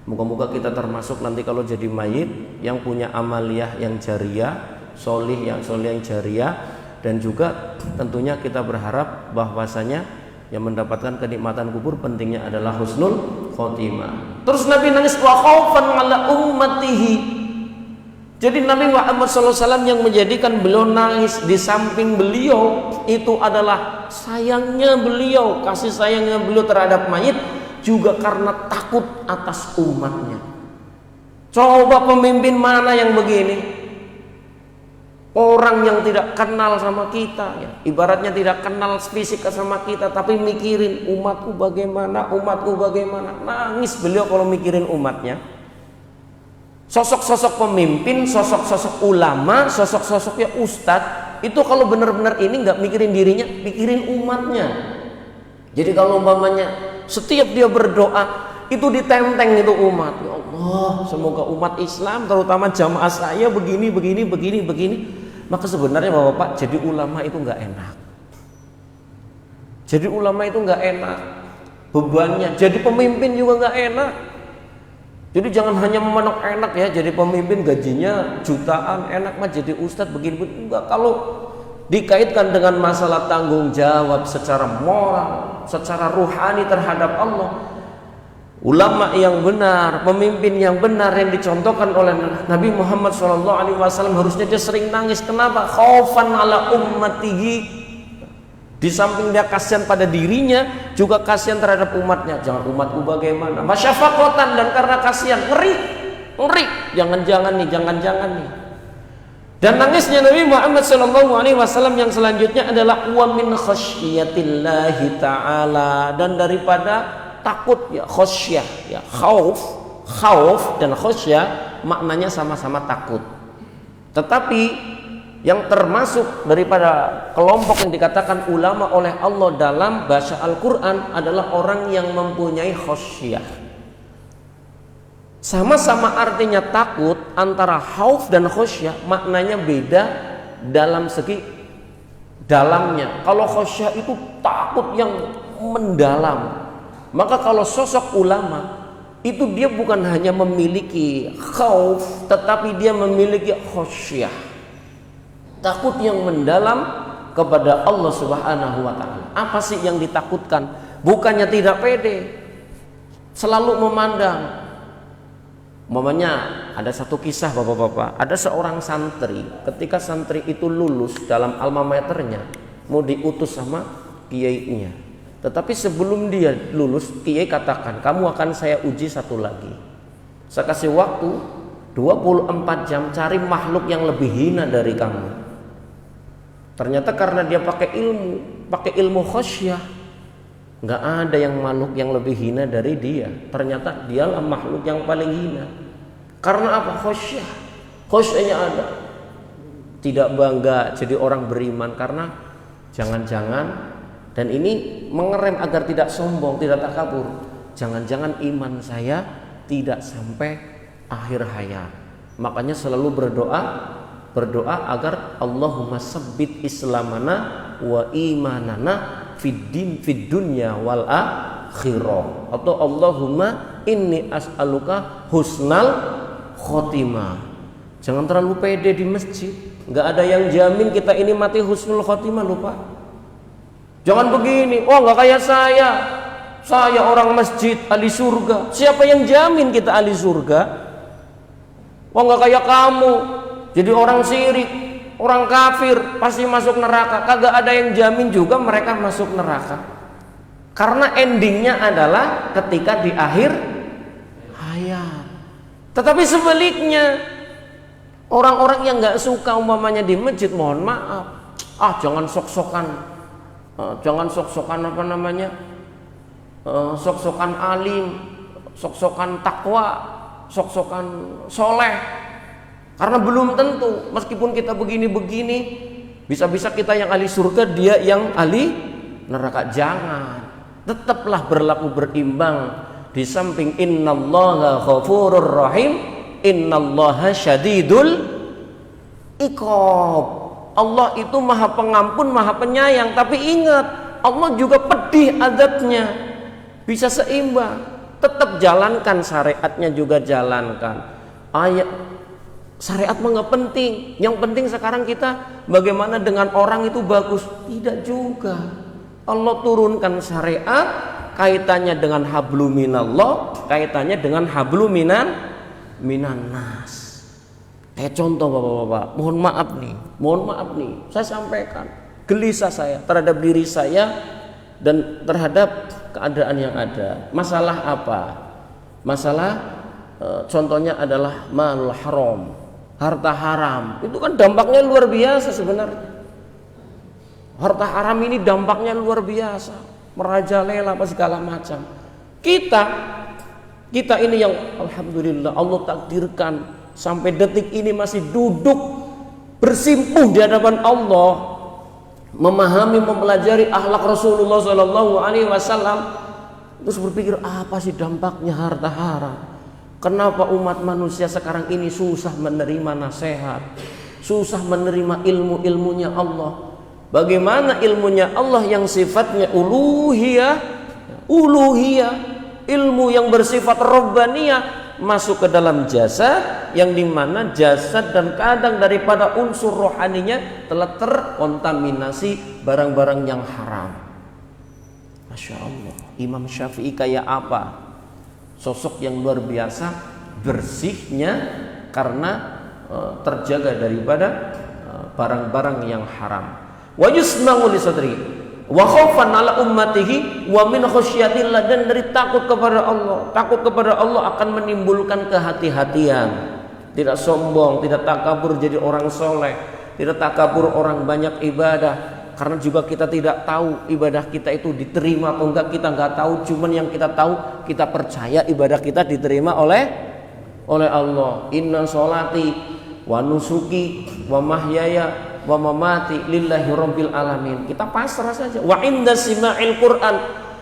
Moga-moga kita termasuk nanti kalau jadi mayit yang punya amaliyah yang jariyah, solih yang jariyah, dan juga tentunya kita berharap bahwasanya yang mendapatkan kenikmatan kubur pentingnya adalah husnul khotimah. Terus Nabi nangis wa khaufan ala ummatihi. Jadi Nabi Muhammad SAW yang menjadikan beliau nangis di samping beliau itu adalah sayangnya beliau, kasih sayangnya beliau terhadap mayit, juga karena takut atas umatnya. Coba pemimpin mana yang begini? Orang yang tidak kenal sama kita, ya, ibaratnya tidak kenal fisik sama kita, tapi mikirin umatku bagaimana, nangis beliau kalau mikirin umatnya. Sosok-sosok pemimpin, sosok-sosok ulama, sosok-sosoknya ustadz, itu kalau benar-benar ini nggak mikirin dirinya, mikirin umatnya. Jadi kalau umpamanya setiap dia berdoa itu ditenteng itu umat. Ya Allah, semoga umat Islam terutama jamaah saya begini. Maka sebenarnya Bapak, jadi ulama itu nggak enak. Jadi ulama itu nggak enak bebannya. Jadi pemimpin juga nggak enak. Jadi jangan hanya memandang enak ya, jadi pemimpin gajinya jutaan, enak mah jadi ustadz begini. Enggak, kalau dikaitkan dengan masalah tanggung jawab secara moral, secara ruhani terhadap Allah, ulama yang benar, pemimpin yang benar yang dicontohkan oleh Nabi Muhammad SAW harusnya dia sering nangis. Kenapa? Khaufan ala ummatihi. Di samping dia kasihan pada dirinya, juga kasihan terhadap umatnya. Jangan umatku bagaimana, masyafaqatan, dan karena kasihan, ngeri, jangan-jangan nih. Dan nangisnya Nabi Muhammad SAW yang selanjutnya adalah wa min khasyatillahi ta'ala, dan daripada takut, ya, khasyah, ya, khauf dan khasyah maknanya sama-sama takut. Tetapi yang termasuk daripada kelompok yang dikatakan ulama oleh Allah dalam bahasa Al-Quran adalah orang yang mempunyai khasyah. Sama-sama artinya takut, antara khauf dan khasyah maknanya beda dalam segi dalamnya. Kalau khasyah itu takut yang mendalam, maka kalau sosok ulama itu dia bukan hanya memiliki khauf, tetapi dia memiliki khasyah, takut yang mendalam kepada Allah Subhanahu wa taala. Apa sih yang ditakutkan? Bukannya tidak pede, selalu memandang. Umpamanya ada satu kisah bapak-bapak, ada seorang santri, ketika santri itu lulus dalam alma maternya mau diutus sama kiainya. Tetapi sebelum dia lulus, kiai katakan, kamu akan saya uji satu lagi. Saya kasih waktu 24 jam cari makhluk yang lebih hina dari kamu. Ternyata karena dia pakai ilmu khasyah, nggak ada yang makhluk yang lebih hina dari dia. Ternyata dialah makhluk yang paling hina. Karena apa? Khasyah. Khasyahnya ada. Tidak bangga jadi orang beriman karena jangan-jangan, dan ini mengerem agar tidak sombong, tidak takabur. Jangan-jangan iman saya tidak sampai akhir hayat. Makanya selalu berdoa agar Allahumma sabbit islamana wa imanana fid dunya wal akhirah, atau Allahumma inni as'aluka husnal khotimah. Jangan terlalu pede di masjid, nggak ada yang jamin kita ini mati husnul khotimah, lupa. Jangan begini, oh nggak kayak saya orang masjid ahli surga. Siapa yang jamin kita ahli surga? Oh nggak kayak kamu, jadi orang syirik, orang kafir pasti masuk neraka. Kagak ada yang jamin juga mereka masuk neraka, karena endingnya adalah ketika di akhir hayat. Tetapi sebaliknya, orang-orang yang nggak suka umpamanya di masjid, mohon maaf, jangan sok-sokan apa namanya, sok-sokan alim, sok-sokan takwa, sok-sokan soleh. Karena belum tentu, meskipun kita begini-begini, bisa-bisa kita yang ahli surga, dia yang ahli neraka. Jangan, tetaplah berlaku berimbang. Di samping innallaha ghafurur rahim, innallaha syadidul iqab. Allah itu maha pengampun, maha penyayang. Tapi ingat, Allah juga pedih azabnya. Bisa seimbang. Tetap jalankan syariatnya, juga jalankan. Syariat mah nggak penting. Yang penting sekarang kita bagaimana dengan orang itu bagus. Tidak juga. Allah turunkan syariat, kaitannya dengan hablu minallah, kaitannya dengan hablu minan nas. Kayak contoh bapak-bapak, mohon maaf nih, saya sampaikan gelisah saya terhadap diri saya dan terhadap keadaan yang ada. Masalah apa? Masalah contohnya adalah malul haram, harta haram. Itu kan dampaknya luar biasa sebenarnya. Harta haram ini dampaknya luar biasa, merajalela apa segala macam. Kita ini yang alhamdulillah Allah takdirkan sampai detik ini masih duduk bersimpuh di hadapan Allah, memahami, mempelajari akhlak Rasulullah Sallallahu Alaihi Wasallam, terus berpikir apa sih dampaknya harta haram? Kenapa umat manusia sekarang ini susah menerima nasihat, susah menerima ilmunya Allah? Bagaimana ilmunya Allah yang sifatnya uluhiyah, ilmu yang bersifat rabbaniyah masuk ke dalam jasad, yang dimana jasad dan kadang daripada unsur rohaninya telah terkontaminasi barang-barang yang haram. Masya Allah, Imam Syafi'i kayak apa? Sosok yang luar biasa bersihnya karena terjaga daripada barang-barang yang haram. Wa yusma'u li sadri wa khaufan ala ummatihi wa min khasyatillah, dan dari takut kepada Allah. Takut kepada Allah akan menimbulkan kehati-hatian, tidak sombong, tidak takabur jadi orang soleh, tidak takabur orang banyak ibadah. Karena juga kita tidak tahu ibadah kita itu diterima atau enggak, kita enggak tahu. Cuman yang kita tahu, kita percaya ibadah kita diterima oleh Allah. Inna sholati wa nusuki wa mahyaya wa mamati lillahi rabbil alamin. Kita pasrah saja. Wa inda sima'il Quran,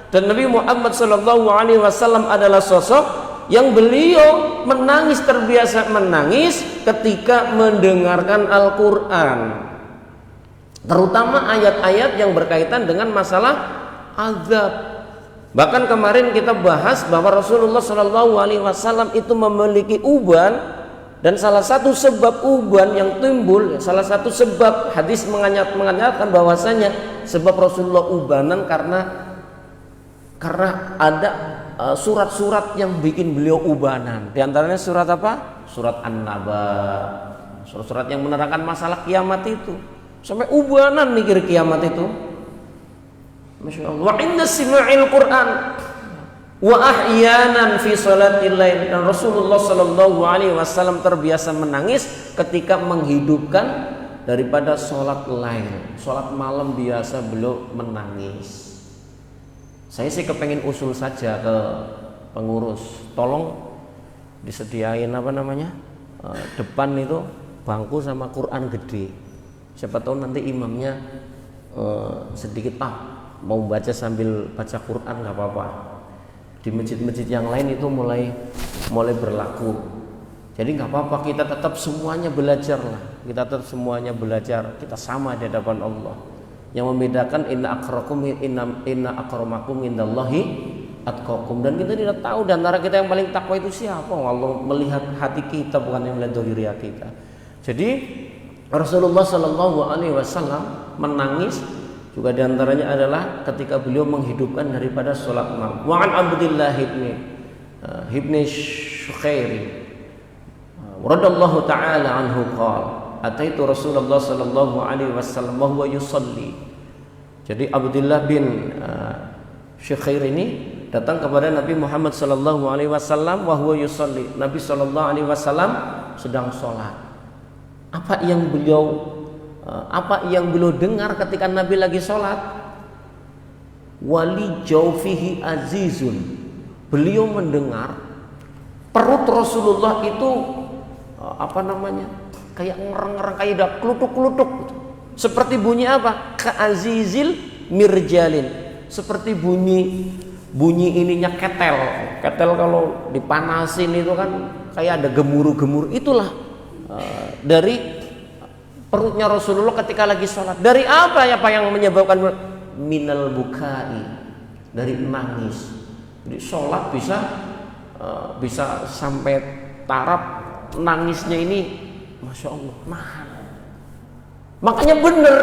dan Nabi Muhammad sallallahu alaihi wasallam adalah sosok yang beliau menangis, terbiasa menangis ketika mendengarkan Al-Quran, terutama ayat-ayat yang berkaitan dengan masalah azab. Bahkan kemarin kita bahas bahwa Rasulullah Shallallahu Alaihi Wasallam itu memiliki uban, dan salah satu sebab uban yang timbul, salah satu sebab hadis menganyatkan bahwasanya sebab Rasulullah ubanan karena ada surat-surat yang bikin beliau ubanan. Di antaranya surat apa? Surat An-Naba, surat-surat yang menerangkan masalah kiamat itu. Sampai ubanan mikir kiamat itu. Masya Allah. Wa inna sima'il Quran wa ahyanan fi salatil lail, dan Rasulullah sallallahu alaihi wasallam terbiasa menangis ketika menghidupkan daripada sholat lail, sholat malam biasa beliau menangis. Saya sih kepengen usul saja ke pengurus, tolong disediain depan itu bangku sama Quran gede. Siapa tahu nanti imamnya sedikit mau baca sambil baca Quran, nggak apa-apa. Di masjid-masjid yang lain itu mulai berlaku. Jadi nggak apa-apa, kita tetap semuanya belajar lah. Kita tetap semuanya belajar. Kita sama di hadapan Allah. Yang membedakan inna akramakum indallahi atqakum. Dan kita tidak tahu di antara kita yang paling takwa itu siapa. Allah melihat hati kita, bukan yang melihat zahir kita. Jadi Rasulullah Shallallahu Alaihi Wasallam menangis juga diantaranya adalah ketika beliau menghidupkan daripada sholat malam. Wa an Abdullah ibni Shukhairi radallahu ta'ala anhu qala ataitu Rasulullah sallallahu alaihi wasallam wa huwa yusalli. Jadi Abdullah bin Shukhair ini datang kepada Nabi Muhammad sallallahu alaihi wasallam wa huwa yusalli. Nabi sallallahu alaihi wasallam sedang sholat. Apa yang beliau dengar ketika Nabi lagi sholat? Wali jaufihi azizun. Beliau mendengar perut Rasulullah itu kayak ngereng-ngereng, kayak ada klutuk-klutuk. Seperti bunyi apa? Ka'azizil mirjalin. Seperti bunyi ininya ketel. Ketel kalau dipanasin itu kan kayak ada gemuruh-gemuruh. Itulah dari perutnya Rasulullah ketika lagi sholat. Dari apa yang menyebabkan? Minal bukai, dari nangis. Jadi sholat bisa sampai taraf nangisnya ini, masya Allah, nahan. Makanya benar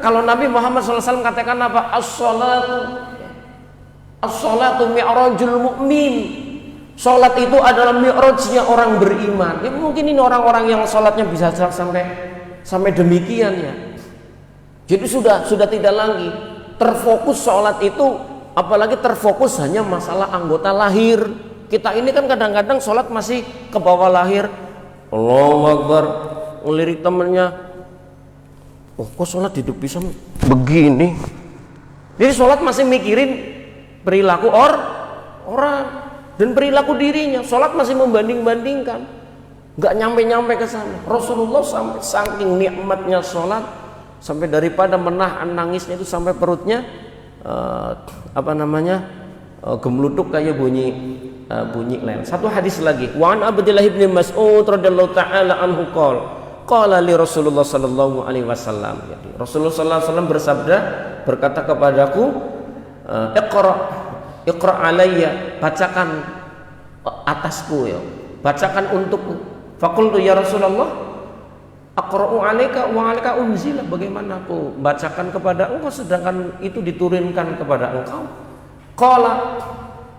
kalau Nabi Muhammad SAW katakan apa? As-salatu mi'rajul mu'min. Sholat itu adalah mi'rajnya orang beriman. Ya mungkin ini orang-orang yang sholatnya bisa sampai demikian ya. Jadi sudah tidak lagi terfokus sholat itu, apalagi terfokus hanya masalah anggota lahir. Kita ini kan kadang-kadang sholat masih ke bawah lahir. Allahu Akbar, ngelirik temennya, oh kok sholat hidup bisa begini. Jadi sholat masih mikirin perilaku orang dan perilaku dirinya. Sholat masih membanding-bandingkan, nggak nyampe ke sana. Rasulullah sampai saking nikmatnya sholat, sampai daripada menahan nangisnya itu sampai perutnya gemelutuk kayak bunyi lain. Satu hadis lagi, wa an Abdullah bin Mas'ud radhiyallahu taala anhu qala li Rasulullah sallallahu alaihi wasallam. Rasulullah sallallahu alaihi wasallam bersabda, berkata kepadaku, iqra alayya, bacakan atasku ya, bacakan untukku. Faqultu ya Rasulullah, aqra'u alayka wa alayka unzila, bagaimana aku bacakan kepada engkau sedangkan itu diturunkan kepada engkau? Qala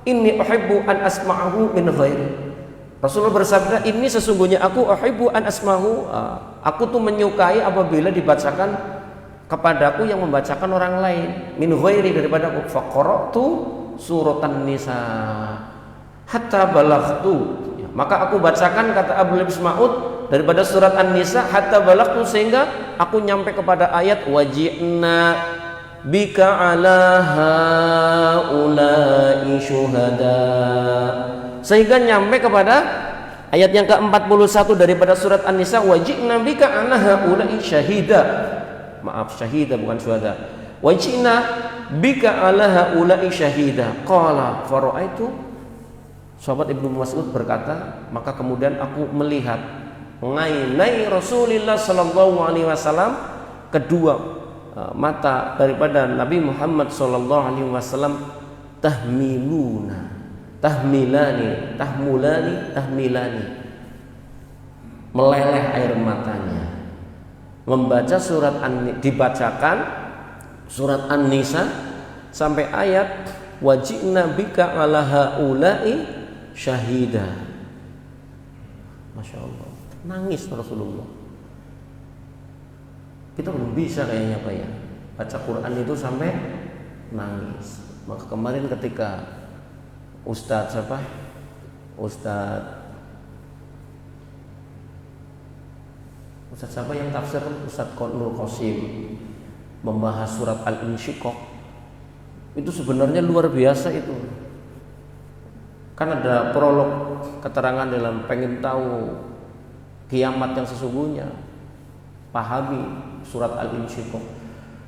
inni uhibbu an asma'ahu min ghairi. Rasulullah bersabda, ini sesungguhnya aku uhibbu an asma'ahu, aku tuh menyukai apabila dibacakan kepadaku yang membacakan orang lain, min ghairi, daripada aku. Faqara'tu suratan nisa hatta balaghtu, maka aku bacakan, kata Abdullah bin Mas'ud, daripada surat An-Nisa hatta balaghtu, sehingga aku nyampe kepada ayat waji'na bika ala haula'i syuhada, sehingga nyampe kepada ayat yang ke-41 daripada surat An-Nisa, waji'na bika ala haula'i syahida, maaf syahida bukan syuhada. Wajina bika ala haula'i syahida. Qala faraitu, sahabat Ibnu Mas'ud berkata, maka kemudian aku melihat ngainai Rasulullah sallallahu alaihi wasallam, kedua mata daripada Nabi Muhammad sallallahu alaihi wasallam, tahmilani, meleleh air matanya, membaca dibacakan surat An-Nisa sampai ayat wajina bika ala haula'i syahida. Masya Allah, nangis Rasulullah. Kita belum bisa kayaknya Pak ya, baca Quran itu sampai nangis. Maka kemarin ketika Ustadz siapa yang tafsir, Ustadz Nur Qasim membahas surat Al-Insyiqaq, itu sebenarnya luar biasa itu. Kan ada prolog keterangan dalam pengen tahu kiamat yang sesungguhnya, pahami surat Al-Insyiqaq.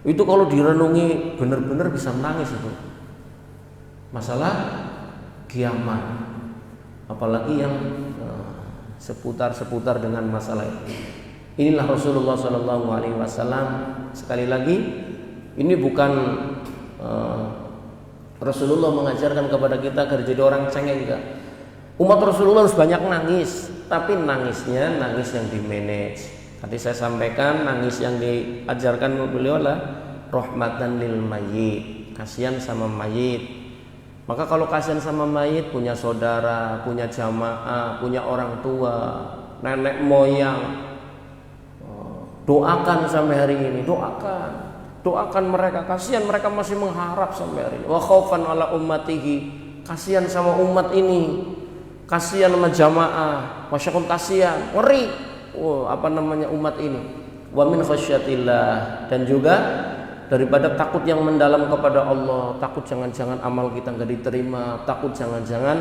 Itu kalau direnungi benar-benar bisa menangis itu. Masalah kiamat, apalagi yang seputar dengan masalah itu. Inilah Rasulullah Sallallahu Alaihi Wasallam. Sekali lagi, ini bukan Rasulullah mengajarkan kepada kita agar jadi orang cengeng, enggak. Umat Rasulullah harus banyak nangis, tapi nangisnya nangis yang di manage. Tadi saya sampaikan nangis yang diajarkan beliau adalah rahmatan lil mayyit, kasihan sama mayit. Maka kalau kasihan sama mayit, punya saudara, punya jamaah, punya orang tua, nenek moyang, doakan sampai hari ini, doakan mereka, kasihan mereka masih mengharap sampai hari ini. Wa khaufan ala ummatihi, kasihan sama umat ini, kasihan sama jamaah, masyaallah kasihan, ngeri. Umat ini. Wa min khasyatillah, dan juga daripada takut yang mendalam kepada Allah, takut jangan-jangan amal kita enggak diterima, takut jangan-jangan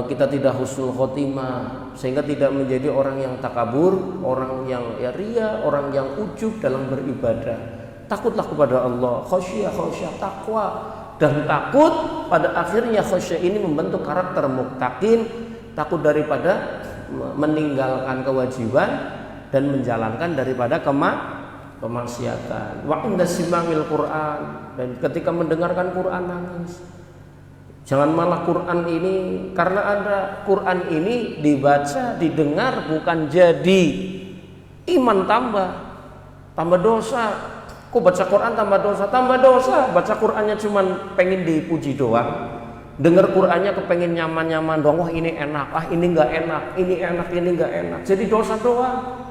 kita tidak husnul khotimah, sehingga tidak menjadi orang yang takabur, orang yang ria, orang yang ujub dalam beribadah. Takutlah kepada Allah, khasyah, takwa, dan takut pada akhirnya khasyah ini membentuk karakter muttaqin, takut daripada meninggalkan kewajiban dan menjalankan daripada kemaksiatan. Wa inda sima'il Quran, dan ketika mendengarkan Quran nangis. Jangan malah Quran ini, karena ada Quran ini dibaca, didengar, bukan jadi iman tambah dosa. Kok baca Quran tambah dosa? Baca Qurannya cuman pengen dipuji doang, dengar Qurannya kepengen nyaman-nyaman doang. Wah ini enak, ini nggak enak, ini enak, ini nggak enak. Jadi dosa doang.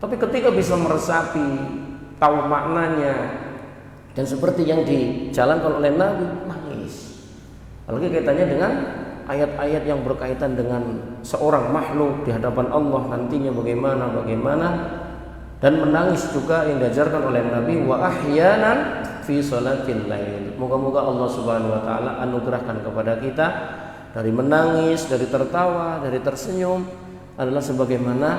Tapi ketika bisa meresapi, tahu maknanya, dan seperti yang dijalankan oleh Nabi, nangis. Apalagi kaitannya dengan ayat-ayat yang berkaitan dengan seorang makhluk di hadapan Allah nantinya bagaimana, dan menangis juga yang diajarkan oleh Nabi, wa ahyanan fi sholatil lail. Moga-moga Allah Subhanahu wa taala anugerahkan kepada kita dari menangis, dari tertawa, dari tersenyum adalah sebagaimana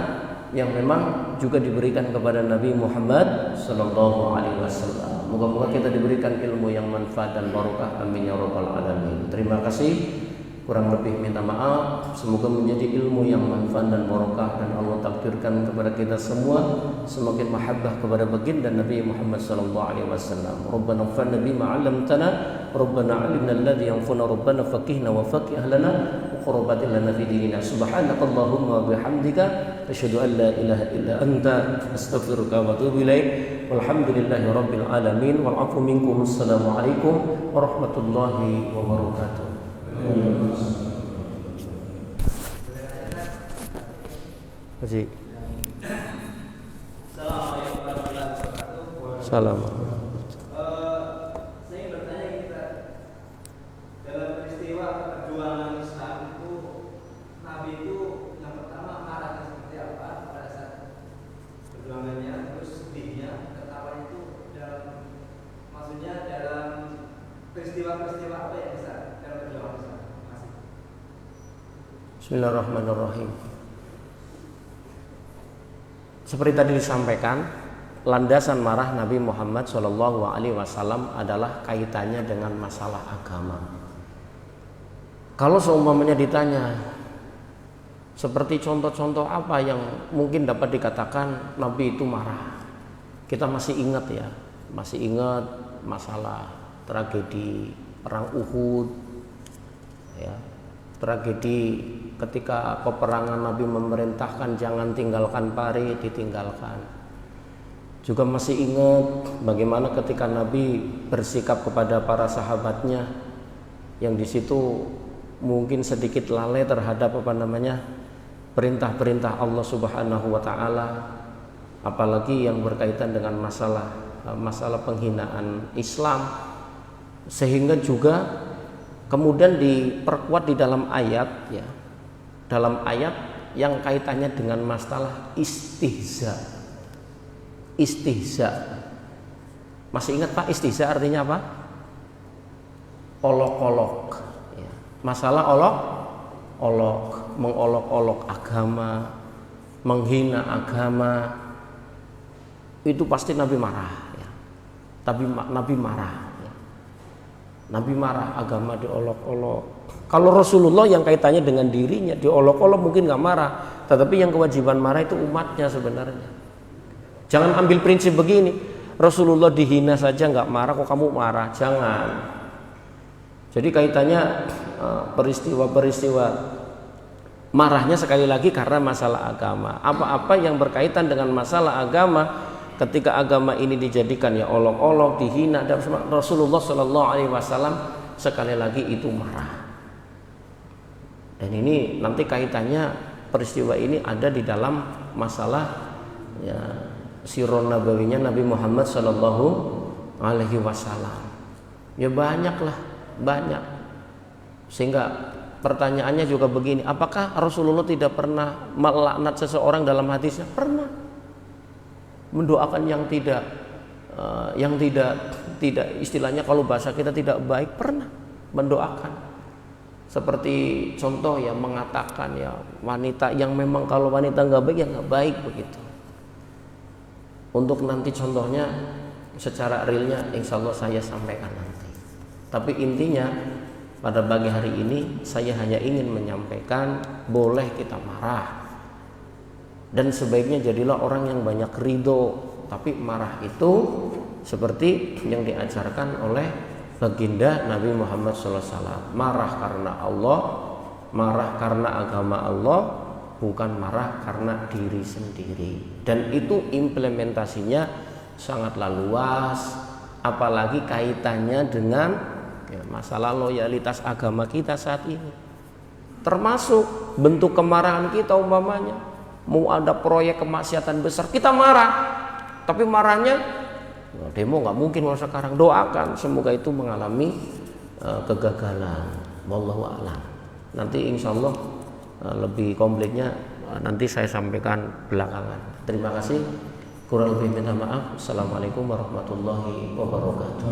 yang memang juga diberikan kepada Nabi Muhammad sallallahu alaihi wasallam. Moga-moga kita diberikan ilmu yang manfaat dan barokah, amin ya rabbal alamin. Terima kasih. Kurang lebih minta maaf. Semoga menjadi ilmu yang manfaat dan barokah, dan Allah takdirkan kepada kita semua semakin mahabbah kepada baginda Nabi Muhammad sallallahu alaihi wasallam. Rabbana fa'alna bima 'allamtana, Rabbana 'allimna alladhi yanfa'una, Rabbana faqihna wa faqih lana wa qurbat lana fi dinina. Subhanakallahumma wa bihamdika asyhadu an la ilaha illa anta astaghfiruka wa atubu ilaik. Walhamdulillahi rabbil alamin wal 'afwu minkum. Assalamu alaikum warahmatullahi wabarakatuh. Haji. Salam. Saya bertanya kita dalam peristiwa perjuangan Islam itu, Nabi itu yang pertama marahnya seperti apa pada saat perjuangannya, terus sedihnya, ketawa itu maksudnya dalam peristiwa-peristiwa apa yang besar dalam perjuangan Islam? Bismillahirrahmanirrahim. Seperti tadi disampaikan, landasan marah Nabi Muhammad SAW adalah kaitannya dengan masalah agama. Kalau seumpamanya ditanya seperti contoh-contoh apa yang mungkin dapat dikatakan Nabi itu marah, kita masih ingat masalah tragedi perang Uhud, ya, tragedi ketika peperangan Nabi memerintahkan jangan tinggalkan pari, ditinggalkan. Juga masih ingat bagaimana ketika Nabi bersikap kepada para sahabatnya yang di situ mungkin sedikit lalai terhadap perintah-perintah Allah Subhanahu wa taala, apalagi yang berkaitan dengan masalah penghinaan Islam, sehingga juga kemudian diperkuat di dalam ayat, ya, dalam ayat yang kaitannya dengan masalah istihza. Masih ingat Pak, istihza artinya apa? Olok-olok, ya. Masalah olok-olok, mengolok-olok agama, menghina agama, itu pasti Nabi marah, ya. Nabi marah, ya. Nabi marah, agama diolok-olok. Kalau Rasulullah yang kaitannya dengan dirinya diolok-olok mungkin nggak marah, tetapi yang kewajiban marah itu umatnya sebenarnya. Jangan ambil prinsip begini, Rasulullah dihina saja nggak marah, kok kamu marah? Jangan. Jadi kaitannya peristiwa-peristiwa marahnya sekali lagi karena masalah agama. Apa-apa yang berkaitan dengan masalah agama, ketika agama ini dijadikan ya olok-olok, dihina, dan Rasulullah SAW sekali lagi itu marah. Dan ini nanti kaitannya peristiwa ini ada di dalam masalah ya sirah nabawinya Nabi Muhammad SAW. Ya banyak. Sehingga pertanyaannya juga begini, apakah Rasulullah tidak pernah melaknat seseorang dalam hadisnya? Pernah. Mendoakan yang tidak istilahnya kalau bahasa kita tidak baik, pernah mendoakan. Seperti contoh ya mengatakan ya wanita yang memang kalau wanita nggak baik ya nggak baik begitu. Untuk nanti contohnya secara realnya insya Allah saya sampaikan nanti. Tapi intinya pada pagi hari ini saya hanya ingin menyampaikan boleh kita marah, dan sebaiknya jadilah orang yang banyak ridho. Tapi marah itu seperti yang diajarkan oleh baginda Nabi Muhammad SAW, marah karena Allah, marah karena agama Allah, bukan marah karena diri sendiri. Dan itu implementasinya sangatlah luas, apalagi kaitannya dengan ya, masalah loyalitas agama kita saat ini. Termasuk bentuk kemarahan kita, umpamanya mau ada proyek kemaksiatan besar, kita marah. Tapi marahnya demo nggak mungkin kalau sekarang. Doakan semoga itu mengalami kegagalan. Wallahu a'lam. Nanti insya Allah lebih komplitnya nanti saya sampaikan belakangan. Terima kasih. Kurang lebih minta maaf. Assalamualaikum warahmatullahi wabarakatuh.